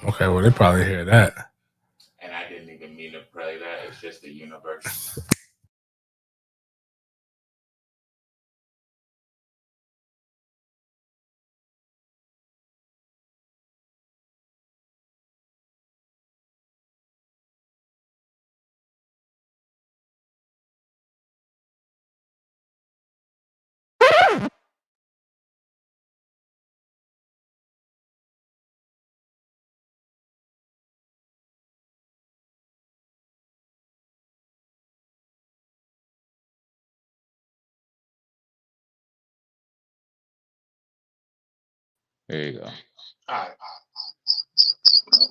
Okay, well, they probably hear that. And I didn't even mean to play that. It's just the universe. There you go. All right.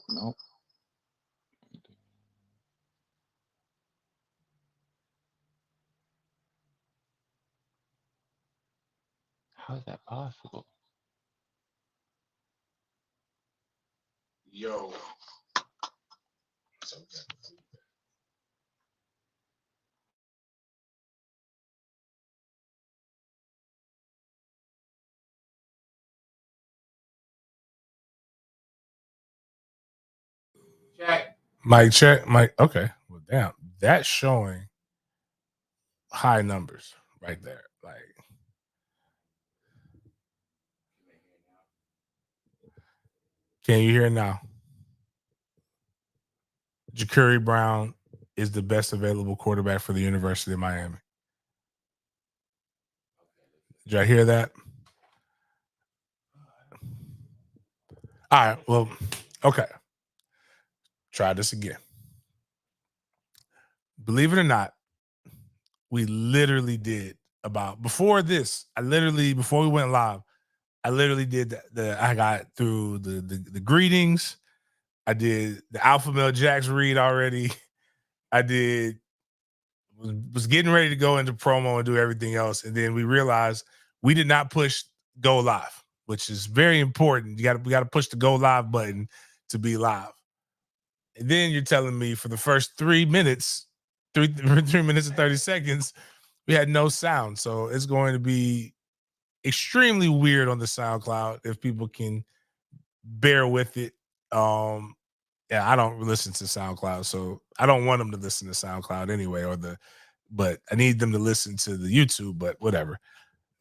Nope. How is that possible? Yo. Check. Mic check. Mic. Okay. Well, damn. That's showing high numbers right there. Like, can you hear now? Ja'Cory Brown is the best available quarterback for the University of Miami. Did y'all hear that? All right. Well, okay. Try this again. Believe it or not, we literally did about before this. Before we went live, I literally did I got through the greetings. I did the Alpha Male Jacks read already. I did was getting ready to go into promo and do everything else, and then we realized we did not push go live, which is very important. We got to push the go live button to be live. And then you're telling me for the first 3 minutes, 3 minutes and 30 seconds, we had no sound. So it's going to be extremely weird on the SoundCloud if people can bear with it. Yeah, I don't listen to SoundCloud, so I don't want them to listen to SoundCloud anyway, but I need them to listen to the YouTube, but whatever.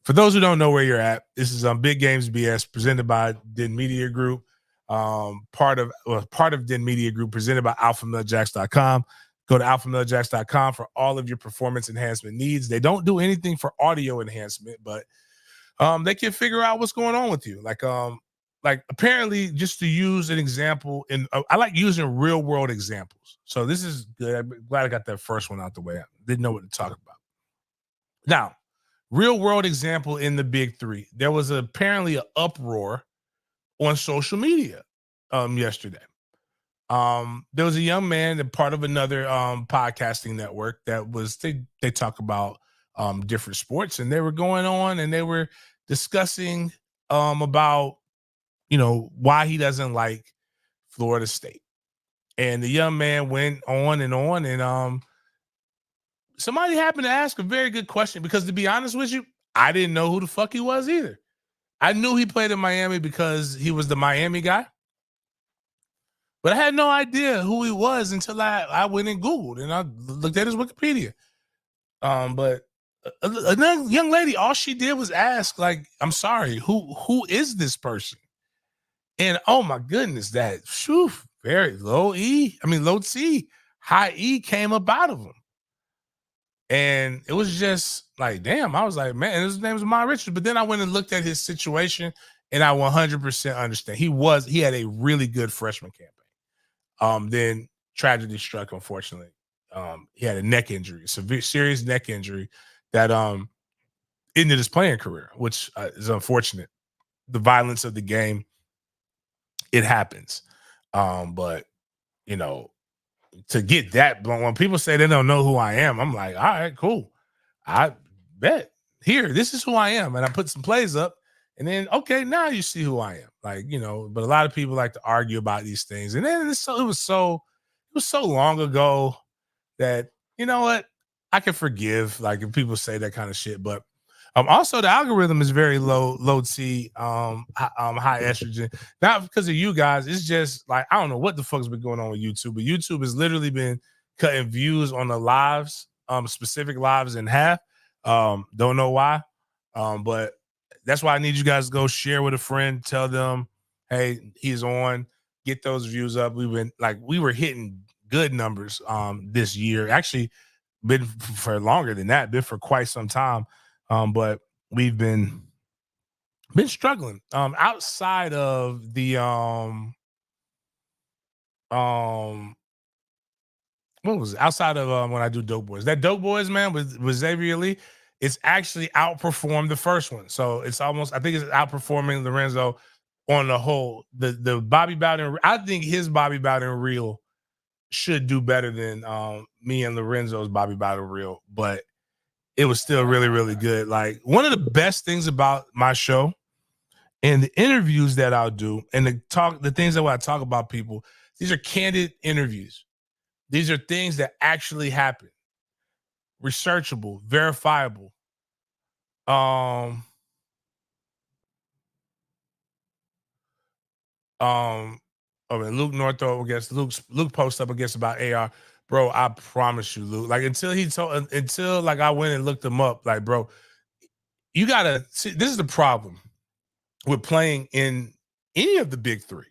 For those who don't know where you're at, this is Big Games BS presented by Den Media Group, part of Den Media Group, presented by alphamilejacks.com. Go to alphamilejacks.com for all of your performance enhancement needs. They don't do anything for audio enhancement, but they can figure out what's going on with you. Like apparently, just to use an example, I like using real world examples. So this is good. I'm glad I got that first one out the way. I didn't know what to talk about. Now, real world example in the Big Three. There was apparently an uproar on social media yesterday. There was a young man and part of another podcasting network that was they talk about different sports, and they were going on and they were discussing about why he doesn't like Florida State. And the young man went on, and somebody happened to ask a very good question, because to be honest with you, I didn't know who the fuck he was either. I knew he played in Miami because he was the Miami guy, but I had no idea who he was until I went and Googled and I looked at his Wikipedia. But a young lady, all she did was ask, like, I'm sorry, who is this person? And oh my goodness, that very low C, high E came up out of him. And it was just like, damn, I was like, man, his name is Amon Richards. But then I went and looked at his situation, and I 100% understand. He had a really good freshman campaign. Then tragedy struck, unfortunately. He had a neck injury, serious neck injury that ended his playing career, which is unfortunate. The violence of the game, it happens. But to get that blown, when people say they don't know who I am, I'm like, all right, cool. I bet. Here, this is who I am. And I put some plays up, and then, okay, now you see who I am. Like, but a lot of people like to argue about these things. And then it was so long ago that, you know what, I can forgive, like, if people say that kind of shit. But Also, the algorithm is very low T, high estrogen. Not because of you guys. It's just like I don't know what the fuck's been going on with YouTube, but YouTube has literally been cutting views on the lives, specific lives in half. Don't know why, but that's why I need you guys to go share with a friend. Tell them, hey, he's on. Get those views up. We were hitting good numbers this year. Actually, been for longer than that. Been for quite some time. But we've been struggling. Outside of the what was it? Outside of when I do Dope Boys. That Dope Boys, man, with Xavier Lee, it's actually outperformed the first one. So it's almost, I think it's outperforming Lorenzo on the whole. The Bobby Bowden, I think his Bobby Bowden reel should do better than me and Lorenzo's Bobby Bowden reel, but it was still really, really good. Like one of the best things about my show and the interviews that I'll do and the things that I talk about people, these are candid interviews. These are things that actually happen. Researchable, verifiable. Luke Northrop against Luke post up against about AR. Bro, I promise you, Luke. Like until like I went and looked him up, like, bro, you gotta see. This is the problem with playing in any of the big three.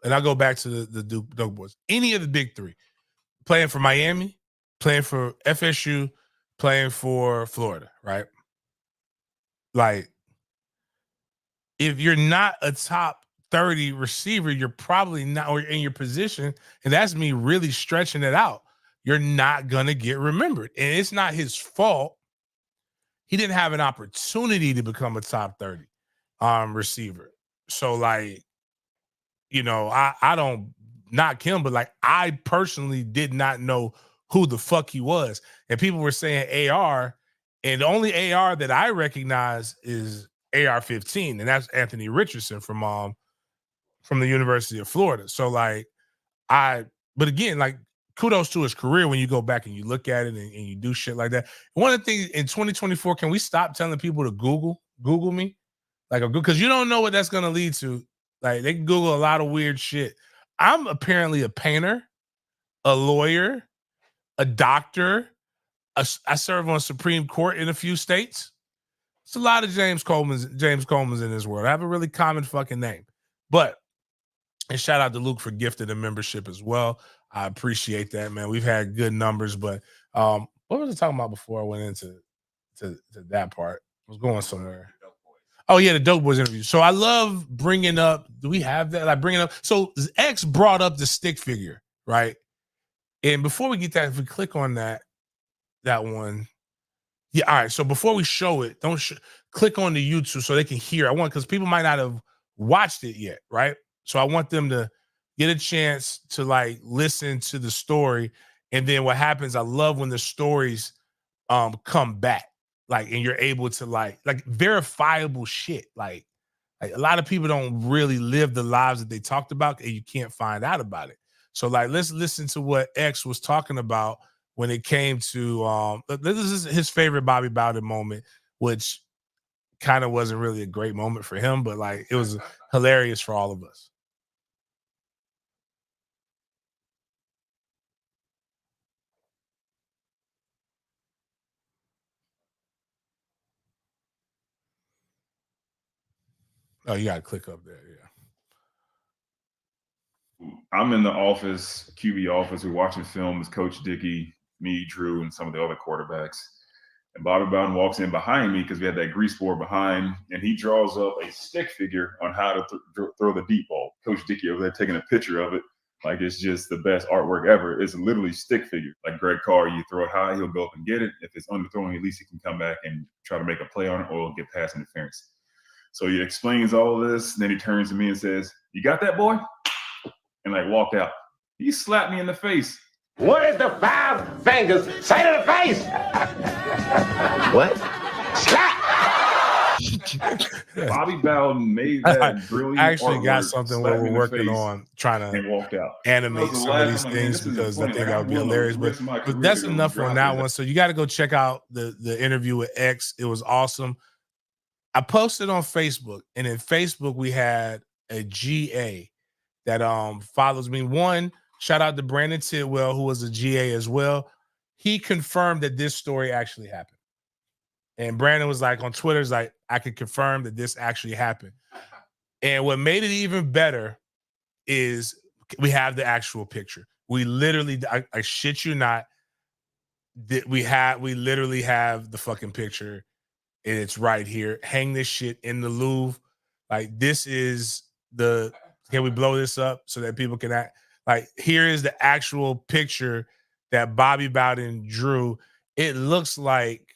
And I'll go back to the Dope Boys. Any of the big three. Playing for Miami, playing for FSU, playing for Florida, right? Like, if you're not a top 30 receiver, you're probably not, or in your position, and that's me really stretching it out. You're not gonna get remembered. And it's not his fault. He didn't have an opportunity to become a top 30 receiver. So, like, I don't knock him, but like I personally did not know who the fuck he was. And people were saying AR, and the only AR that I recognize is AR-15, and that's Anthony Richardson from the University of Florida. So like but again, like kudos to his career when you go back and you look at it and you do shit like that. One of the things in 2024, can we stop telling people to Google me? Like because you don't know what that's gonna lead to. Like they can Google a lot of weird shit. I'm apparently a painter, a lawyer, a doctor. I serve on Supreme Court in a few states. It's a lot of James Coleman's in this world. I have a really common fucking name. But and shout out to Luke for gifting a membership as well. I appreciate that, man. We've had good numbers, but what was I talking about before I went into that part? I was going somewhere. Oh yeah, the Dope Boys interview. So I love bringing up. Do we have that? Like bringing up. So X brought up the stick figure, right? And before we get that, if we click on that one, yeah. All right. So before we show it, don't click on the YouTube so they can hear. Because people might not have watched it yet, right? So I want them to get a chance to like listen to the story, and then what happens? I love when the stories come back. Like, and you're able to like verifiable shit. Like a lot of people don't really live the lives that they talked about, and you can't find out about it. So like, let's listen to what X was talking about when it came to this is his favorite Bobby Bowden moment, which kind of wasn't really a great moment for him, but like it was hilarious for all of us. Oh, you got to click up there. Yeah. I'm in the office, QB office. We're watching film with Coach Dickey, me, Drew, and some of the other quarterbacks. And Bobby Bowden walks in behind me because we had that grease board behind, and he draws up a stick figure on how to throw the deep ball. Coach Dickey over there taking a picture of it. Like it's just the best artwork ever. It's literally stick figure. Like Greg Carr, you throw it high, he'll go up and get it. If it's underthrown, at least he can come back and try to make a play on it or get pass interference. So he explains all of this. Then he turns to me and says, "You got that, boy?" And like walked out. He slapped me in the face. What is the 5 fingers say to the face? What? Slap! Bobby Bowden made that brilliant I actually got artwork, something slapped where me we're in the working face, on trying to and walked out. animate The some of last these time, man, things this isn't because I funny. think Like, that I'm would be willing to hilarious. risk my But career that's to go enough on drop that his one. So you got to go check out the interview with X. It was awesome. I posted on Facebook, and in Facebook we had a GA that follows me. One, shout out to Brandon Tidwell, who was a GA as well. He confirmed that this story actually happened. And Brandon was like on Twitter, is like, I can confirm that this actually happened. And what made it even better is we have the actual picture. We literally, I shit you not, we literally have the fucking picture, and it's right here. Hang this shit in the Louvre. Like, this is can we blow this up so that people can act? Like, here is the actual picture that Bobby Bowden drew. It looks like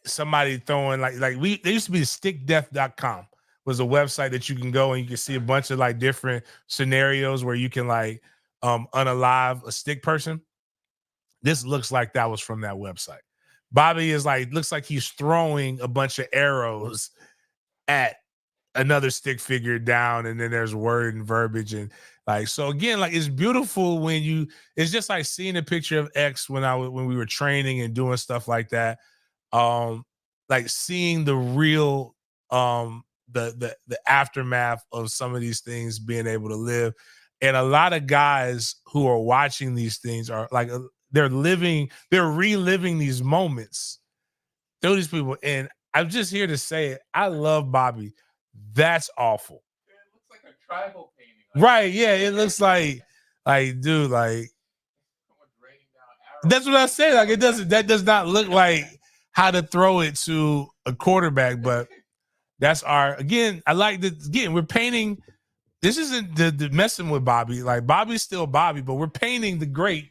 somebody throwing there used to be stickdeath.com was a website that you can go and you can see a bunch of like different scenarios where you can like unalive a stick person. This looks like that was from that website. Bobby is looks like he's throwing a bunch of arrows at another stick figure down, and then there's word and verbiage and so again, it's beautiful when it's just like seeing a picture of X when we were training and doing stuff like that. Seeing the real the aftermath of some of these things being able to live. And a lot of guys who are watching these things are they're reliving these moments through these people. And I'm just here to say, I love Bobby. That's awful. It looks like a tribal painting. Right. Yeah. It looks dude, that's what I say. That does not look like how to throw it to a quarterback, but that's again, I like that. Again, we're painting. This isn't the messing with Bobby. Bobby's still Bobby, but we're painting the great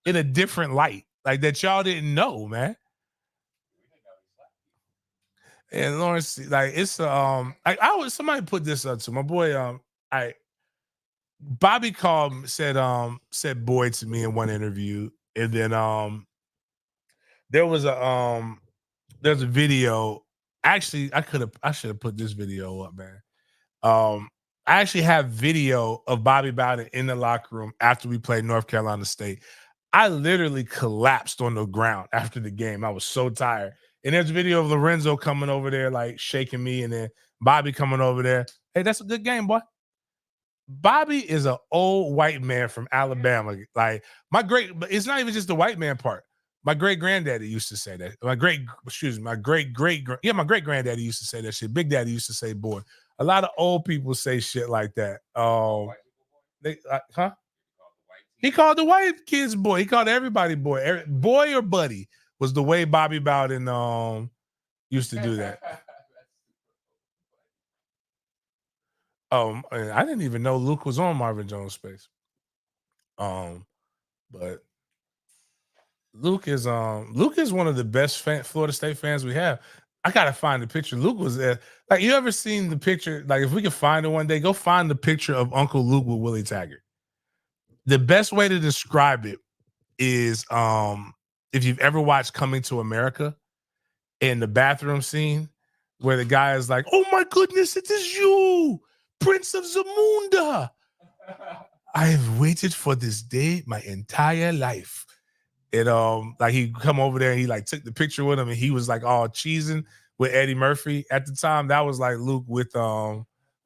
in a different light, that y'all didn't know, man. And Lawrence, it's somebody put this up to my boy. Bobby said boy to me in one interview, and then there's a video. Actually, I should have put this video up, man. I actually have video of Bobby Bowden in the locker room after we played North Carolina State. I literally collapsed on the ground after the game. I was so tired. And there's a video of Lorenzo coming over there, shaking me, and then Bobby coming over there. Hey, that's a good game, boy. Bobby is an old white man from Alabama. But it's not even just the white man part. My great granddaddy used to say that. My great granddaddy used to say that shit. Big Daddy used to say boy. A lot of old people say shit like that. He called the white kids boy. He called everybody boy. Boy or buddy was the way Bobby Bowden used to do that. I didn't even know Luke was on Marvin Jones Space. But Luke is one of the best Florida State fans we have. I gotta find the picture. Luke was there. You ever seen the picture? If we can find it one day, go find the picture of Uncle Luke with Willie Taggart. The best way to describe it is if you've ever watched Coming to America, in the bathroom scene where the guy is like, "Oh my goodness, it is you, Prince of Zamunda. I have waited for this day my entire life." And he come over there and he took the picture with him, and he was all cheesing with Eddie Murphy. At the time, that was Luke with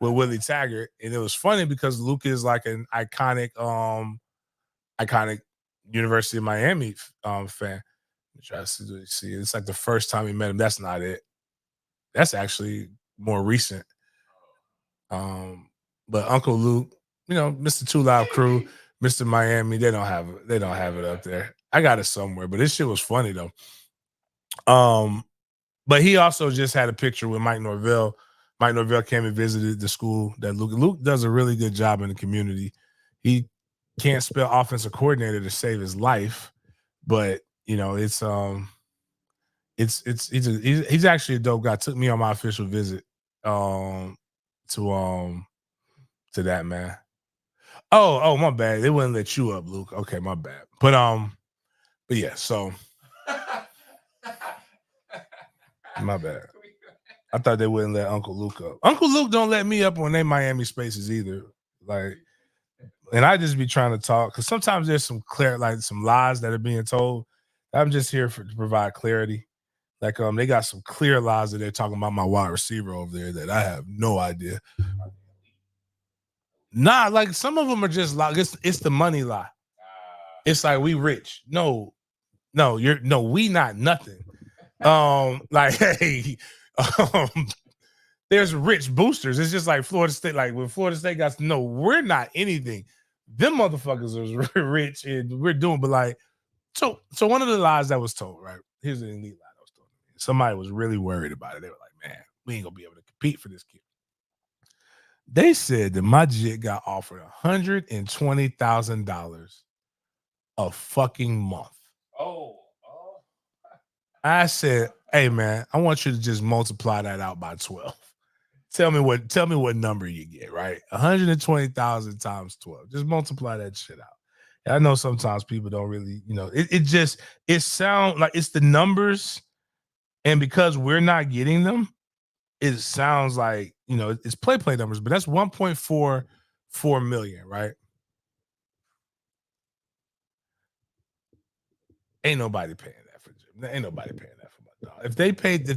Willie Taggart. And it was funny because Luke is an iconic University of Miami fan. Try to see. It's the first time he met him. That's not it. That's actually more recent. But Uncle Luke, Mr. Too Loud Crew, Mr. Miami, they don't have it up there. I got it somewhere, but this shit was funny though. But he also just had a picture with Mike Norvell. Mike Norvell came and visited the school that Luke does a really good job in the community. He can't spell offensive coordinator to save his life, but it's he's actually a dope guy. Took me on my official visit to that, man. Oh, my bad. They wouldn't let you up, Luke. Okay, my bad. But yeah, so My bad. I thought they wouldn't let Uncle Luke up. Uncle Luke don't let me up on they Miami spaces either. Like, and I just be trying to talk because sometimes there's some some lies that are being told. I'm just here to provide clarity. Like, they got some clear lies that they're talking about my wide receiver over there that I have no idea. Nah, like some of them are just like it's the money lie. It's like we rich. No, we not nothing. Like hey, there's rich boosters. It's just like Florida State. Like when Florida State got to know we're not anything. Them motherfuckers are rich and we're doing, but like so one of the lies that was told, right? Here's an elite lie that was told. Somebody was really worried about it. They were like, man, we ain't gonna be able to compete for this kid. They said that my jit got offered $120,000 a fucking month. Oh. I said, hey man, I want you to just multiply that out by 12. Tell me what number you get, right? 120,000 times 12. Just multiply that shit out. And I know sometimes people don't really, it sounds like it's the numbers, and because we're not getting them, it sounds like, it's play numbers, but that's 1.44 million, right? Ain't nobody paying that for Jim. Ain't nobody paying that for my dog. If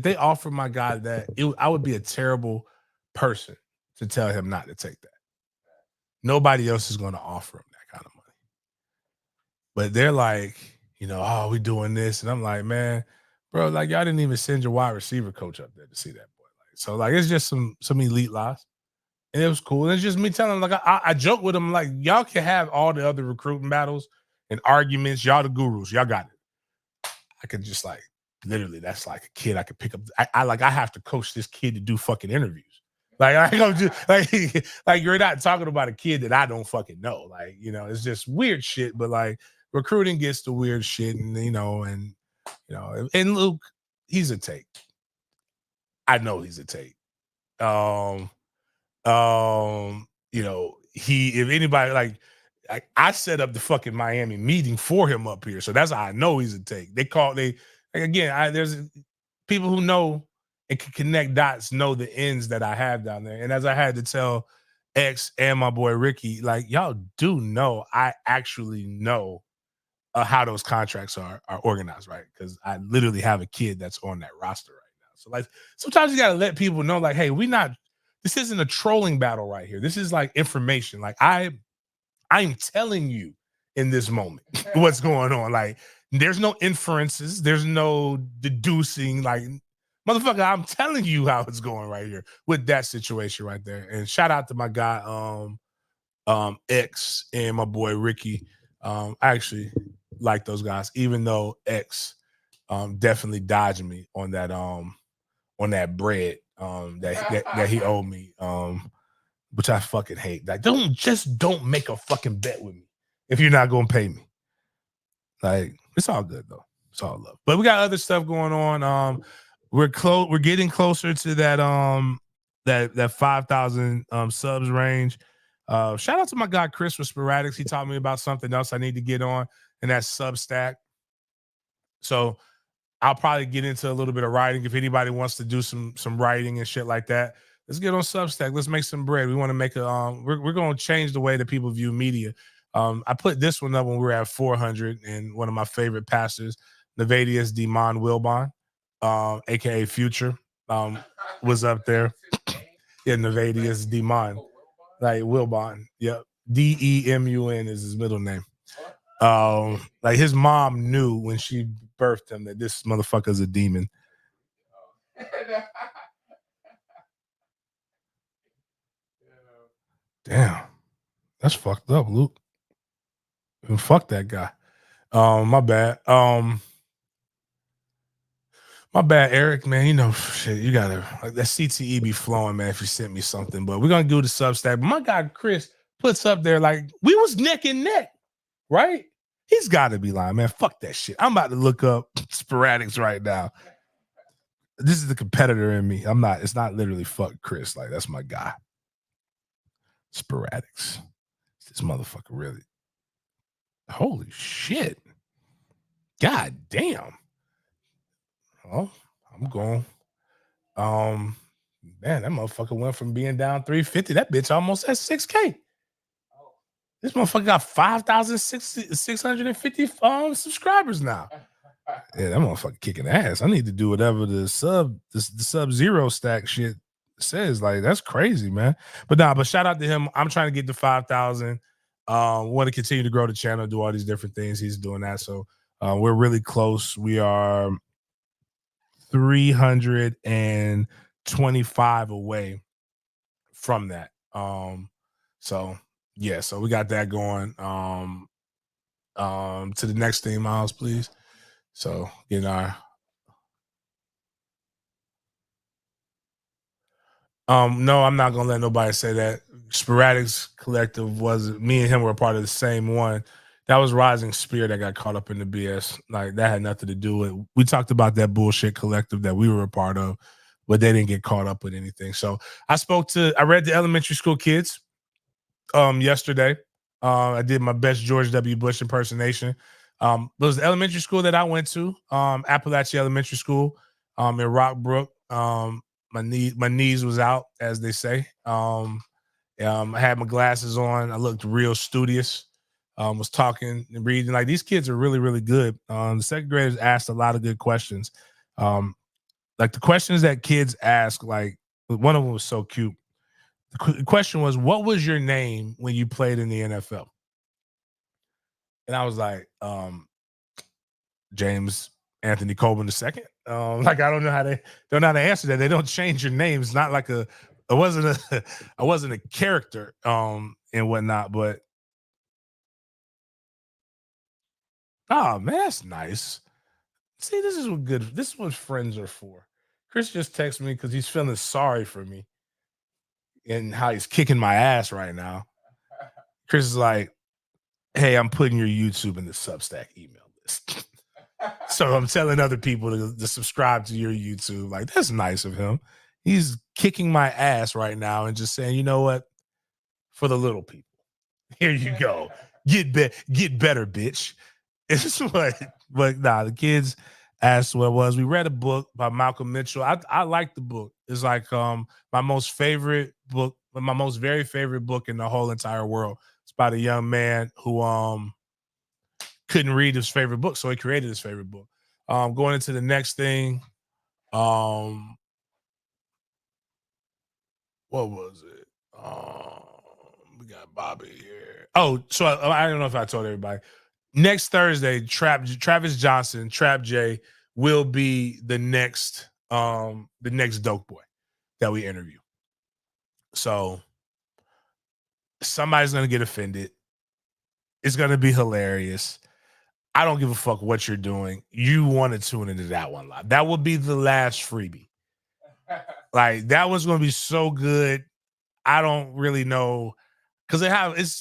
they offered my guy that, I would be a terrible person to tell him not to take that. Nobody else is going to offer him that kind of money. But they're like, oh, we doing this. And I'm like, man, bro, like y'all didn't even send your wide receiver coach up there to see that boy. So like it's just some elite lies. And it was cool. And it's just me telling him, like I joke with him, like, y'all can have all the other recruiting battles and arguments. Y'all the gurus. Y'all got it. I could just like literally, that's like a kid I could pick up. I have to coach this kid to do fucking interviews. Like I go just like you're not talking about a kid that I don't fucking know. Like, it's just weird shit. But like recruiting gets the weird shit, and and Luke, he's a take. I know he's a take. If anybody like I set up the fucking Miami meeting for him up here, so that's how I know he's a take. There's people who know and can connect dots, know the ends that I have down there. And as I had to tell X and my boy Ricky, like, y'all do know I actually know how those contracts are organized, right? Because I literally have a kid that's on that roster right now. So like sometimes you gotta let people know, like, hey, this isn't a trolling battle right here. This is like information. Like I'm telling you in this moment what's going on. Like there's no inferences, there's no deducing. Like motherfucker, I'm telling you how it's going right here with that situation right there. And shout out to my guy X and my boy Ricky. I actually like those guys, even though X definitely dodged me on that bread that he owed me, which I fucking hate. Like don't make a fucking bet with me if you're not gonna pay me. Like it's all good though. It's all love. But we got other stuff going on. We're getting closer to that 5,000 subs range. Shout out to my guy Chris with Sporadics. He taught me about something else I need to get on, and that's Substack. So I'll probably get into a little bit of writing if anybody wants to do some writing and shit like that. Let's get on Substack. Let's make some bread. We want to make we're going to change the way that people view media. I put this one up when we were at 400, and one of my favorite pastors, Nevadius Demon Wilbon, aka Future, was up there. Yeah, Nevadius Demon, like Wilbon. Yep, Demun is his middle name. Like his mom knew when she birthed him that this motherfucker's a demon. Damn, that's fucked up, Luke. And fuck that guy. My bad. My bad, Eric, man. Shit, you gotta like that CTE be flowing, man, if you sent me something. But we're gonna do the Substack. But my guy Chris puts up there like we was neck and neck, right? He's gotta be lying, man. Fuck that shit. I'm about to look up Sporadics right now. This is the competitor in me. It's not literally fuck Chris. Like, that's my guy. Sporadics. This motherfucker really. Holy shit. God damn. Oh, I'm going. Man, that motherfucker went from being down 350. That bitch almost at 6K. This motherfucker got 5,650 subscribers now. Yeah, that motherfucker kicking ass. I need to do whatever the Sub-Zero stack shit says. Like, that's crazy, man. But shout out to him. I'm trying to get to 5,000. Want to continue to grow the channel, do all these different things. He's doing that. So we're really close. We are 325 away from that. So yeah, so we got that going. To the next thing, Miles, please. So getting our no, I'm not gonna let nobody say that. Sporadics Collective was me and him were a part of the same one. That was Rising Spear that got caught up in the BS. Like, that had nothing to do with. We talked about that bullshit collective that we were a part of, but they didn't get caught up with anything. So I read the elementary school kids yesterday. I did my best George W. Bush impersonation. It was the elementary school that I went to, Appalachia Elementary School, in Rockbrook. My knees was out, as they say. I had my glasses on. I looked real studious. Was talking and reading. Like, these kids are really, really good. The second graders asked a lot of good questions. Like, the questions that kids ask, like, one of them was so cute. The question was, what was your name when you played in the NFL? And I was like, James Anthony Coleman II. Like, I don't know how to answer that. They don't change your name. It's not like I wasn't a character and whatnot, but oh man, that's nice. See, this is what friends are for. Chris just texted me because he's feeling sorry for me and how he's kicking my ass right now. Chris is like, hey, I'm putting your YouTube in the Substack email list. So I'm telling other people to subscribe to your YouTube. Like, that's nice of him. He's kicking my ass right now and just saying, you know what? For the little people, here you go. Get better, bitch. It's but nah, the kids asked what it was. We read a book by Malcolm Mitchell. I like the book. It's like my most very favorite book in the whole entire world. It's about a young man who couldn't read his favorite book, so he created his favorite book. Going into the next thing, what was it? We got Bobby here. Oh, so I don't know if I told everybody. Next Thursday, Travis Johnson, Trap J, will be the next Dope Boy that we interview. So somebody's gonna get offended. It's gonna be hilarious. I don't give a fuck what you're doing. You want to tune into that one live. That will be the last freebie. Like, that one's going to be so good. I don't really know, because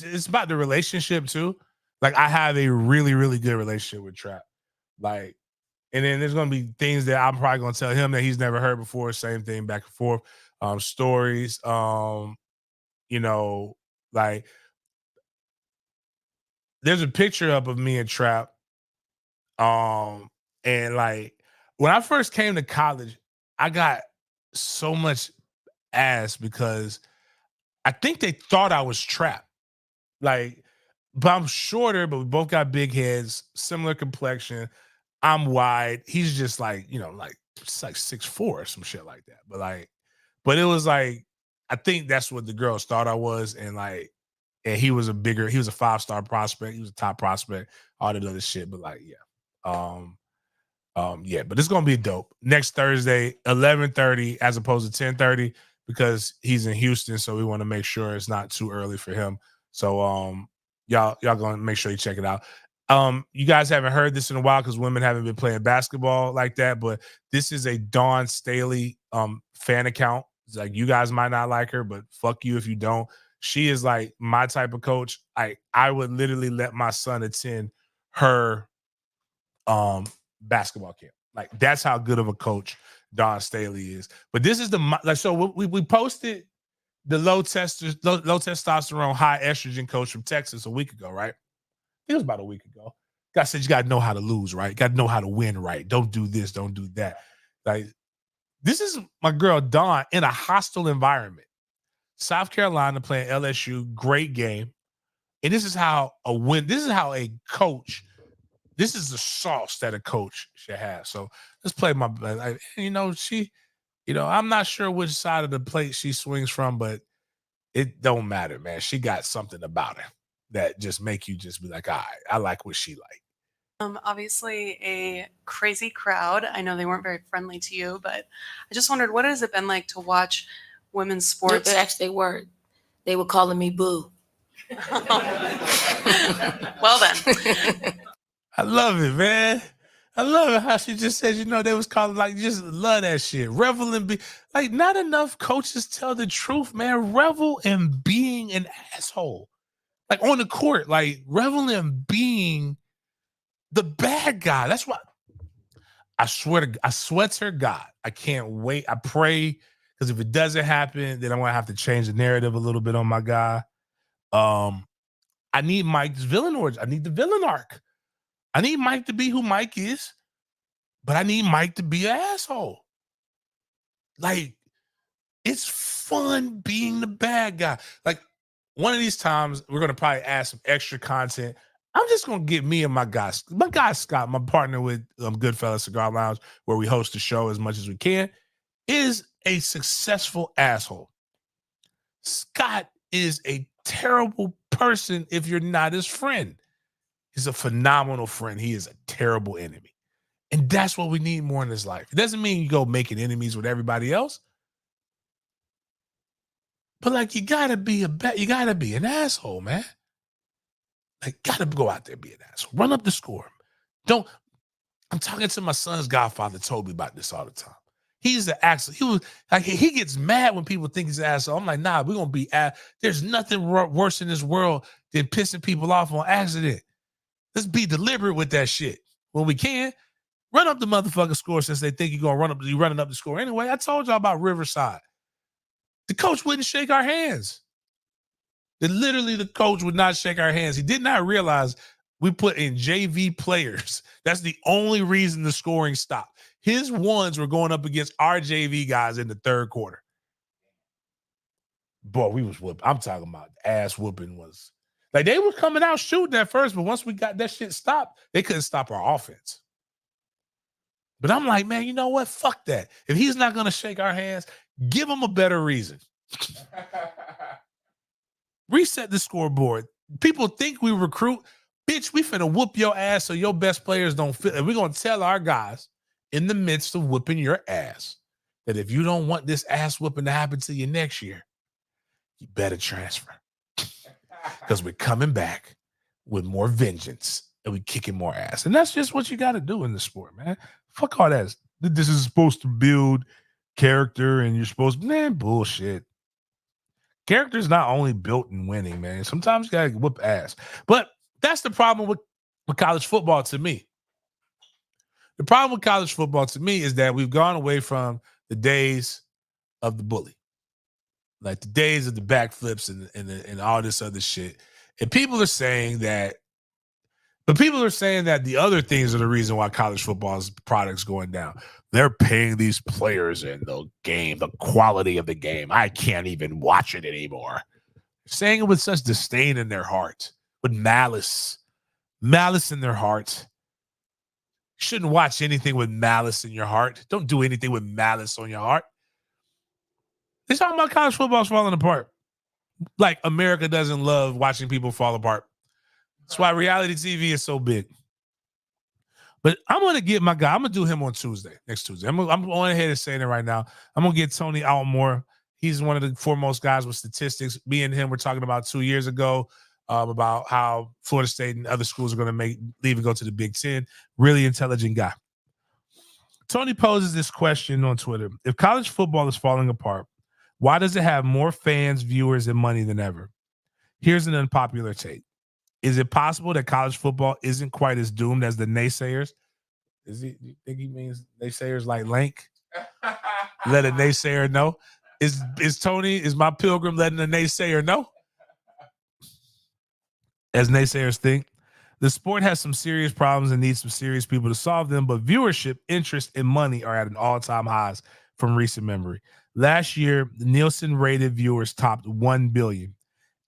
it's about the relationship too. Like, I have a really, really good relationship with Trap. Like, and then there's going to be things that I'm probably going to tell him that he's never heard before. Same thing, back and forth. Stories. Like, there's a picture up of me and Trap. And like, when I first came to college, I got so much ass because I think they thought I was Trap. Like, but I'm shorter, but we both got big heads, similar complexion. I'm wide. He's just like, it's like 6'4" or some shit like that. But it was like, I think that's what the girls thought I was. And he was a 5-star prospect. He was a top prospect, all that other shit. But like, yeah. But it's gonna be dope. Next Thursday, 11:30 as opposed to 10:30, because he's in Houston, so we want to make sure it's not too early for him. So y'all gonna make sure you check it out. You guys haven't heard this in a while because women haven't been playing basketball like that, but this is a Dawn Staley fan account. It's like, you guys might not like her, but fuck you if you don't. She is like my type of coach. I would literally let my son attend her basketball camp. Like, that's how good of a coach Dawn Staley is. But this is so we posted the low testosterone, high estrogen coach from Texas a week ago, right? It was about a week ago. Guy said, you got to know how to lose, right? Got to know how to win, right? Don't do this, don't do that. Like, This is my girl Dawn in a hostile environment. South Carolina playing LSU, great game. And this is how a coach, this is the sauce that a coach should have. So let's play I'm not sure which side of the plate she swings from, but it don't matter, man. She got something about her that just make you just be like, all right, I like what she like. Obviously a crazy crowd. I know they weren't very friendly to you, but I just wondered, what has it been like to watch women's sports? Actually, they were. They were calling me Boo. Well then. I love it, man. I love it how she just said, they was calling, like, just love that shit. Revel in like, not enough coaches tell the truth, man. Revel in being an asshole. Like, on the court, like, revel in being the bad guy. That's what I swear to God, I can't wait. I pray, because if it doesn't happen, then I'm gonna have to change the narrative a little bit on my guy. I need Mike's villain origin. I need the villain arc. I need Mike to be who Mike is, but I need Mike to be an asshole. Like, it's fun being the bad guy. Like, one of these times, we're gonna probably add some extra content. I'm just going to get me and my guy Scott, my partner with Goodfellas Cigar Lounge, where we host the show as much as we can, is a successful asshole. Scott is a terrible person if you're not his friend. He's a phenomenal friend. He is a terrible enemy. And that's what we need more in this life. It doesn't mean you go making enemies with everybody else. But, like, you got to be an asshole, man. Like, gotta go out there and be an asshole. Run up the score. I'm talking to my son's godfather, told me about this all the time. He's the asshole. He gets mad when people think he's an asshole. I'm like, nah, we're gonna be there's nothing worse in this world than pissing people off on accident. Let's be deliberate with that shit. When we can, run up the motherfucking score since they think you're running up the score. Anyway, I told y'all about Riverside. The coach wouldn't shake our hands. Literally, the coach would not shake our hands. He did not realize we put in JV players. That's the only reason the scoring stopped. His ones were going up against our JV guys in the third quarter. Boy, we was whooping. I'm talking about ass whooping was. Like, they were coming out shooting at first, but once we got that shit stopped, they couldn't stop our offense. But I'm like, man, you know what? Fuck that. If he's not going to shake our hands, give him a better reason. Reset the scoreboard. People think we recruit. Bitch, we finna whoop your ass so your best players don't fit. And we're going to tell our guys in the midst of whooping your ass that if you don't want this ass whooping to happen to you next year, you better transfer. Because we're coming back with more vengeance and we kicking more ass. And that's just what you got to do in the sport, man. Fuck all that. This is supposed to build character and you're supposed to, man, bullshit. Character's not only built in winning, man. Sometimes you got to whoop ass. But that's the problem with college football to me. The problem with college football to me is that we've gone away from the days of the bully. Like the days of the backflips and all this other shit. And people are saying that the other things are the reason why college football's product's going down. They're paying these players in the game, the quality of the game. I can't even watch it anymore. Saying it with such disdain in their heart, with malice in their heart. You shouldn't watch anything with malice in your heart. Don't do anything with malice on your heart. They're talking about college football's falling apart. Like America doesn't love watching people fall apart. That's why reality TV is so big. But I'm going to get my guy. I'm going to do him on next Tuesday. I'm going ahead and saying it right now. I'm going to get Tony Altmore. He's one of the foremost guys with statistics. Me and him were talking about 2 years ago about how Florida State and other schools are going to leave and go to the Big Ten. Really intelligent guy. Tony poses this question on Twitter. If college football is falling apart, why does it have more fans, viewers, and money than ever? Here's an unpopular take. Is it possible that college football isn't quite as doomed as the naysayers? Do you think he means naysayers like Lank? Let a naysayer know. Is my pilgrim letting a naysayer know? As naysayers think, the sport has some serious problems and needs some serious people to solve them, but viewership, interest, and money are at an all-time highs from recent memory. Last year, the Nielsen rated viewers topped 1 billion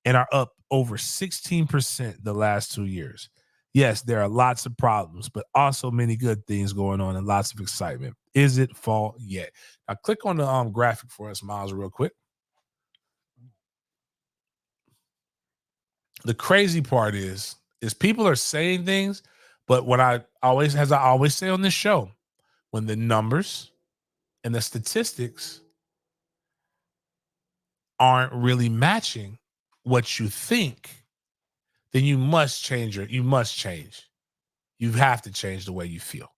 and are up over 16% the last 2 years. Yes, there are lots of problems, but also many good things going on and lots of excitement. Is it fall yet? Now click on the graphic for us, Miles, real quick. The crazy part is people are saying things, but what I always say on this show, when the numbers and the statistics aren't really matching what you think, then you must change. You have to change the way you feel.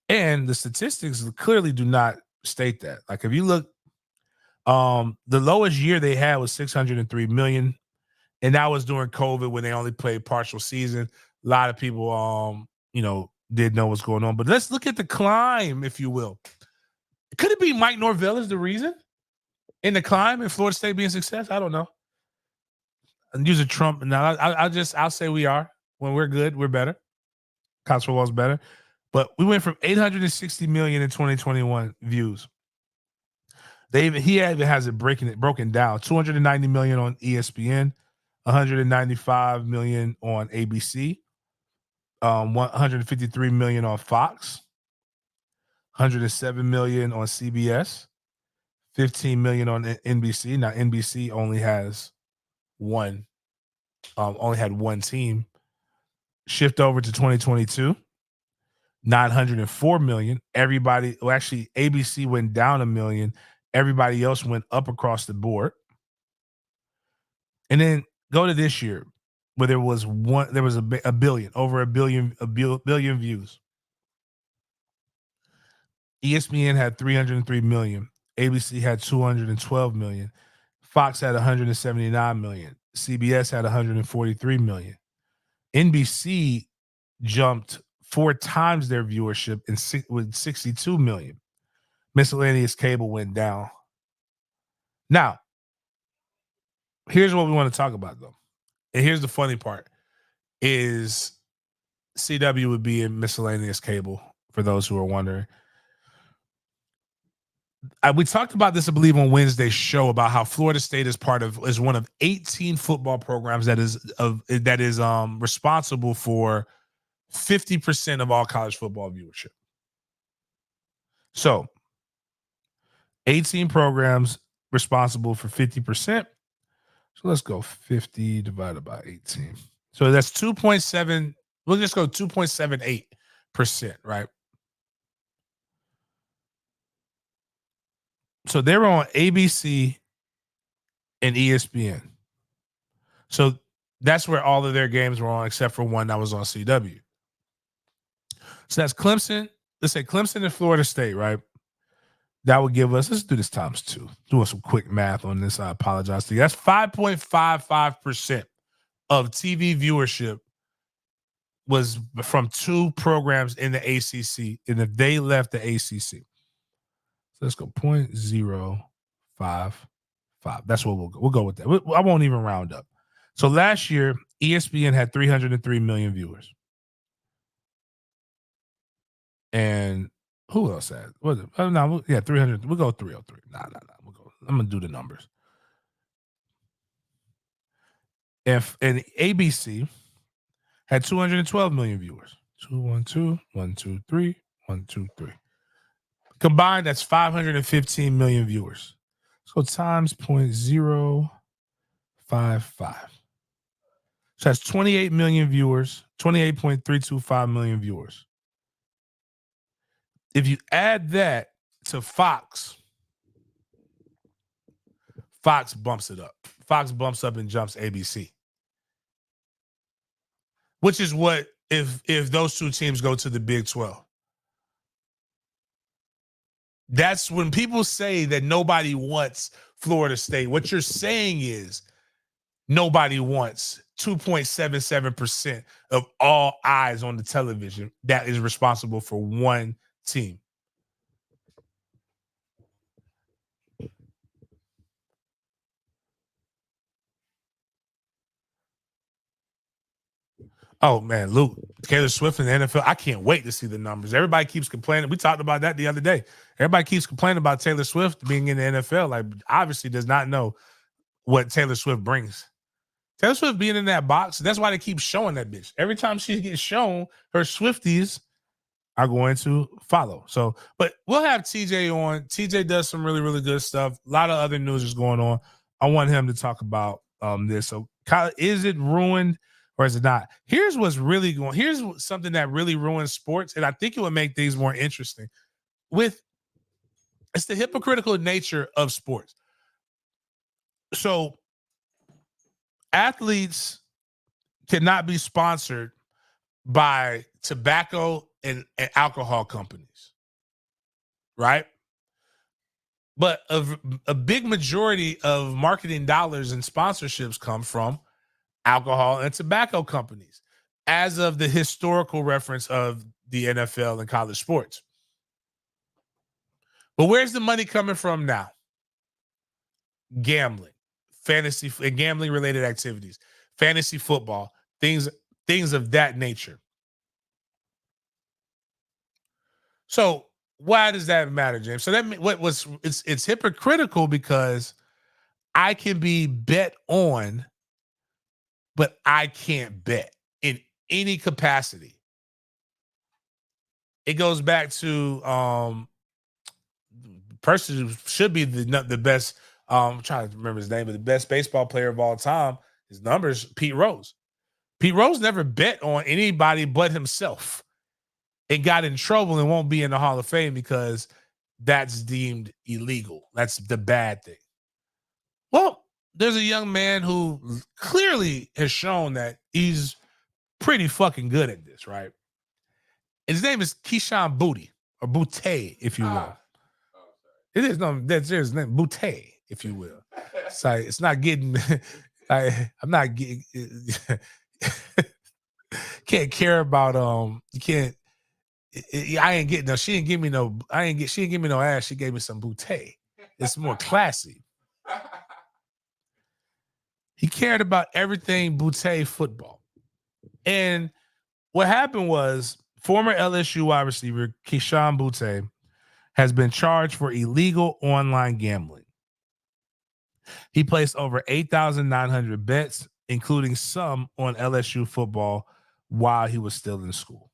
And the statistics clearly do not state that. Like if you look, the lowest year they had was 603 million. And that was during COVID when they only played partial season. A lot of people, didn't know what's going on. But let's look at the climb, if you will. Could it be Mike Norvell is the reason in the climb and Florida State being a success? I don't know. And use a Trump. Now, I'll say we are. When we're good, we're better. College football is better. But we went from 860 million in 2021 views. He even has it broken down. 290 million on ESPN, 195 million on ABC, 153 million on Fox, 107 million on CBS, 15 million on NBC. Now NBC only has only had one team. Shift over to 2022, 904 million. Actually ABC went down a million. Everybody else went up across the board. And then go to this year where there was a billion, over a billion views. ESPN had 303 million. ABC had 212 million. Fox had 179 million. CBS had 143 million. NBC jumped 4 times their viewership with 62 million. Miscellaneous cable went down. Now, here's what we want to talk about, though. And here's the funny part is CW would be in miscellaneous cable, for those who are wondering. We talked about this, I believe, on Wednesday's show about how Florida State is one of 18 football programs that is responsible for 50% of all college football viewership. So 18 programs responsible for 50%. So let's go 50 divided by 18. So that's 2.7. We'll just go 2.78%, right? So they were on ABC and ESPN. So that's where all of their games were on, except for one that was on CW. So that's Clemson. Let's say Clemson and Florida State, right? That would give us, let's do this times 2. Doing some quick math on this. I apologize to you. That's 5.55% of TV viewership was from 2 programs in the ACC, and if they left the ACC. So let's go 0.055. That's what we'll go. We'll go with that. I won't even round up. So last year, ESPN had 303 million viewers. And who else had? Was it? 300. We'll go 303. Nah. We'll go. I'm gonna do the numbers. And ABC had 212 million viewers. 212, 123, 123. Combined, that's 515 million viewers. So times 0.055. So that's 28 million viewers, 28.325 million viewers. If you add that to Fox bumps it up. Fox bumps up and jumps ABC. Which is what, if those 2 teams go to the Big 12. That's when people say that nobody wants Florida State. What you're saying is nobody wants 2.77% of all eyes on the television that is responsible for one team. Oh man, Luke, Taylor Swift in the NFL. I can't wait to see the numbers. Everybody keeps complaining. We talked about that the other day. Everybody keeps complaining about Taylor Swift being in the NFL. Like, obviously does not know what Taylor Swift brings. Taylor Swift being in that box, that's why they keep showing that bitch. Every time she gets shown, her Swifties are going to follow. So, but we'll have TJ on. TJ does some really, really good stuff. A lot of other news is going on. I want him to talk about this. So, Kyle, is it ruined or is it not? Here's what's really going. Here's something that really ruins sports, and I think it would make things more interesting. It's the hypocritical nature of sports. So, athletes cannot be sponsored by tobacco and alcohol companies, right? But a big majority of marketing dollars and sponsorships come from alcohol and tobacco companies, as of the historical reference of the NFL and college sports. But where's the money coming from now? Gambling, fantasy, and gambling related activities, fantasy football, things of that nature. So why does that matter, James? So that it's hypocritical because I can be bet on, but I can't bet in any capacity. It goes back to person who should be the best. I'm trying to remember his name, but the best baseball player of all time. His numbers, Pete Rose. Pete Rose never bet on anybody but himself. It got in trouble and won't be in the Hall of Fame because that's deemed illegal. That's the bad thing. Well, there's a young man who clearly has shown that he's pretty fucking good at this, right? And his name is Keyshawn Booty, or Boutte, if you will. It is that's his name, Boutte, if you will. So it's not getting. I'm not getting. Can't care about You can't. I ain't getting no. She didn't give me no. She didn't give me no ass. She gave me some Boutte. It's more classy. He cared about everything Boutte football. And what happened was former LSU wide receiver Keyshawn Boutte has been charged for illegal online gambling. He placed over 8,900 bets, including some on LSU football while he was still in school.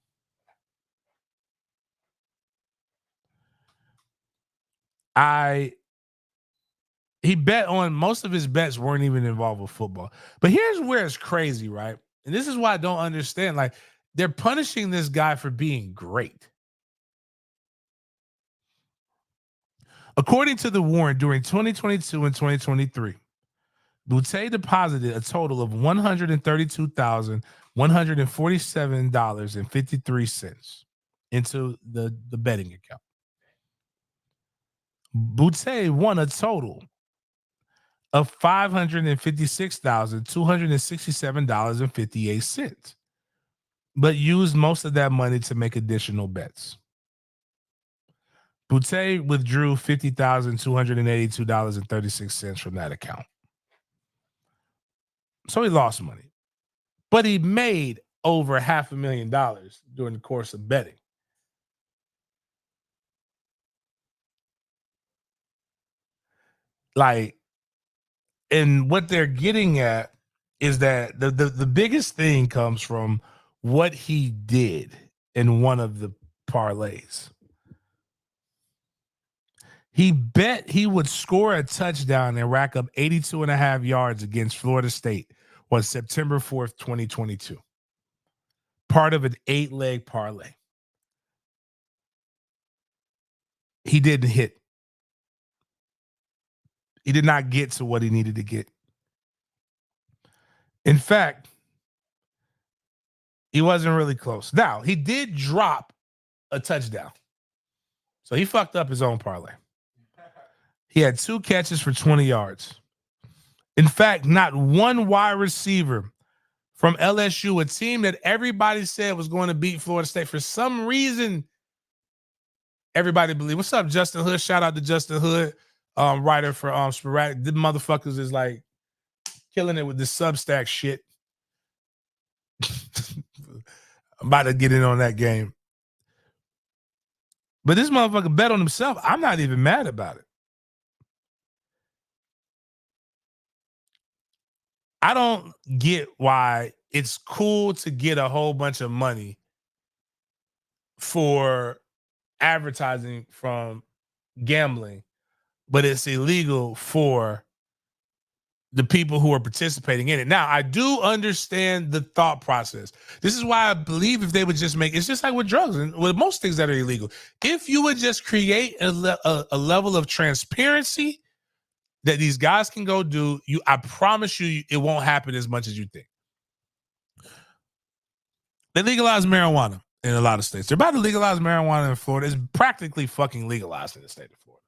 He bet on, most of his bets weren't even involved with football. But here's where it's crazy, right? And this is why I don't understand. Like, they're punishing this guy for being great. According to the warrant, during 2022 and 2023, Boutte deposited a total of $132,147.53 into the betting account. Boutte won a total of $556,267.58, but used most of that money to make additional bets. Boutte withdrew $50,282.36 from that account. So he lost money, but he made over $500,000 during the course of betting. Like, and what they're getting at is that the biggest thing comes from what he did in one of the parlays. He bet he would score a touchdown and rack up 82.5 yards against Florida State on September 4th, 2022. Part of an 8-leg parlay. He didn't hit. He did not get to what he needed to get. In fact, he wasn't really close. Now, he did drop a touchdown. So he fucked up his own parlay. He had 2 catches for 20 yards. In fact, not one wide receiver from LSU, a team that everybody said was going to beat Florida State, for some reason, everybody believed. What's up, Justin Hood? Shout out to Justin Hood, writer for Sporadic. The motherfuckers is like killing it with this Substack shit. I'm about to get in on that game. But this motherfucker bet on himself. I'm not even mad about it. I don't get why it's cool to get a whole bunch of money for advertising from gambling, but it's illegal for the people who are participating in it. Now, I do understand the thought process. This is why I believe if they would just make, it's just like with drugs and with most things that are illegal. If you would just create a level of transparency that these guys can go do, I promise you it won't happen as much as you think. They legalize marijuana in a lot of states. They're about to legalize marijuana in Florida. It's practically fucking legalized in the state of Florida.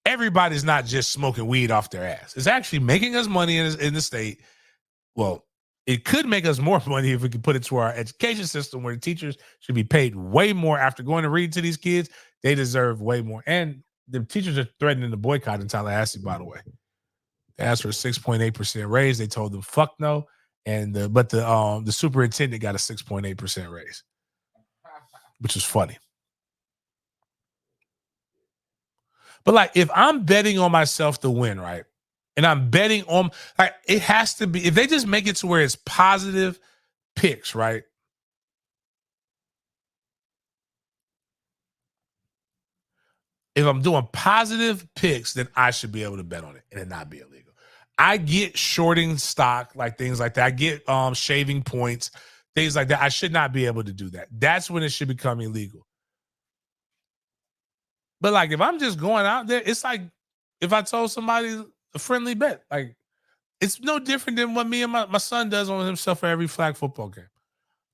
Everybody's not just smoking weed off their ass. It's actually making us money in the state. Well, it could make us more money if we could put it to our education system where the teachers should be paid way more after going to read to these kids. They deserve way more. And the teachers are threatening to boycott in Tallahassee, by the way. They asked for a 6.8% raise. They told them fuck no. But the superintendent got a 6.8% raise, which is funny. But like, if I'm betting on myself to win, right? And I'm betting on, like, it has to be, if they just make it to where it's positive picks, right? If I'm doing positive picks, then I should be able to bet on it and it not be illegal. I get shorting stock, like things like that. I get shaving points, things like that. I should not be able to do that. That's when it should become illegal. But like, if I'm just going out there, it's like if I told somebody a friendly bet, like it's no different than what me and my son does on himself for every flag football game.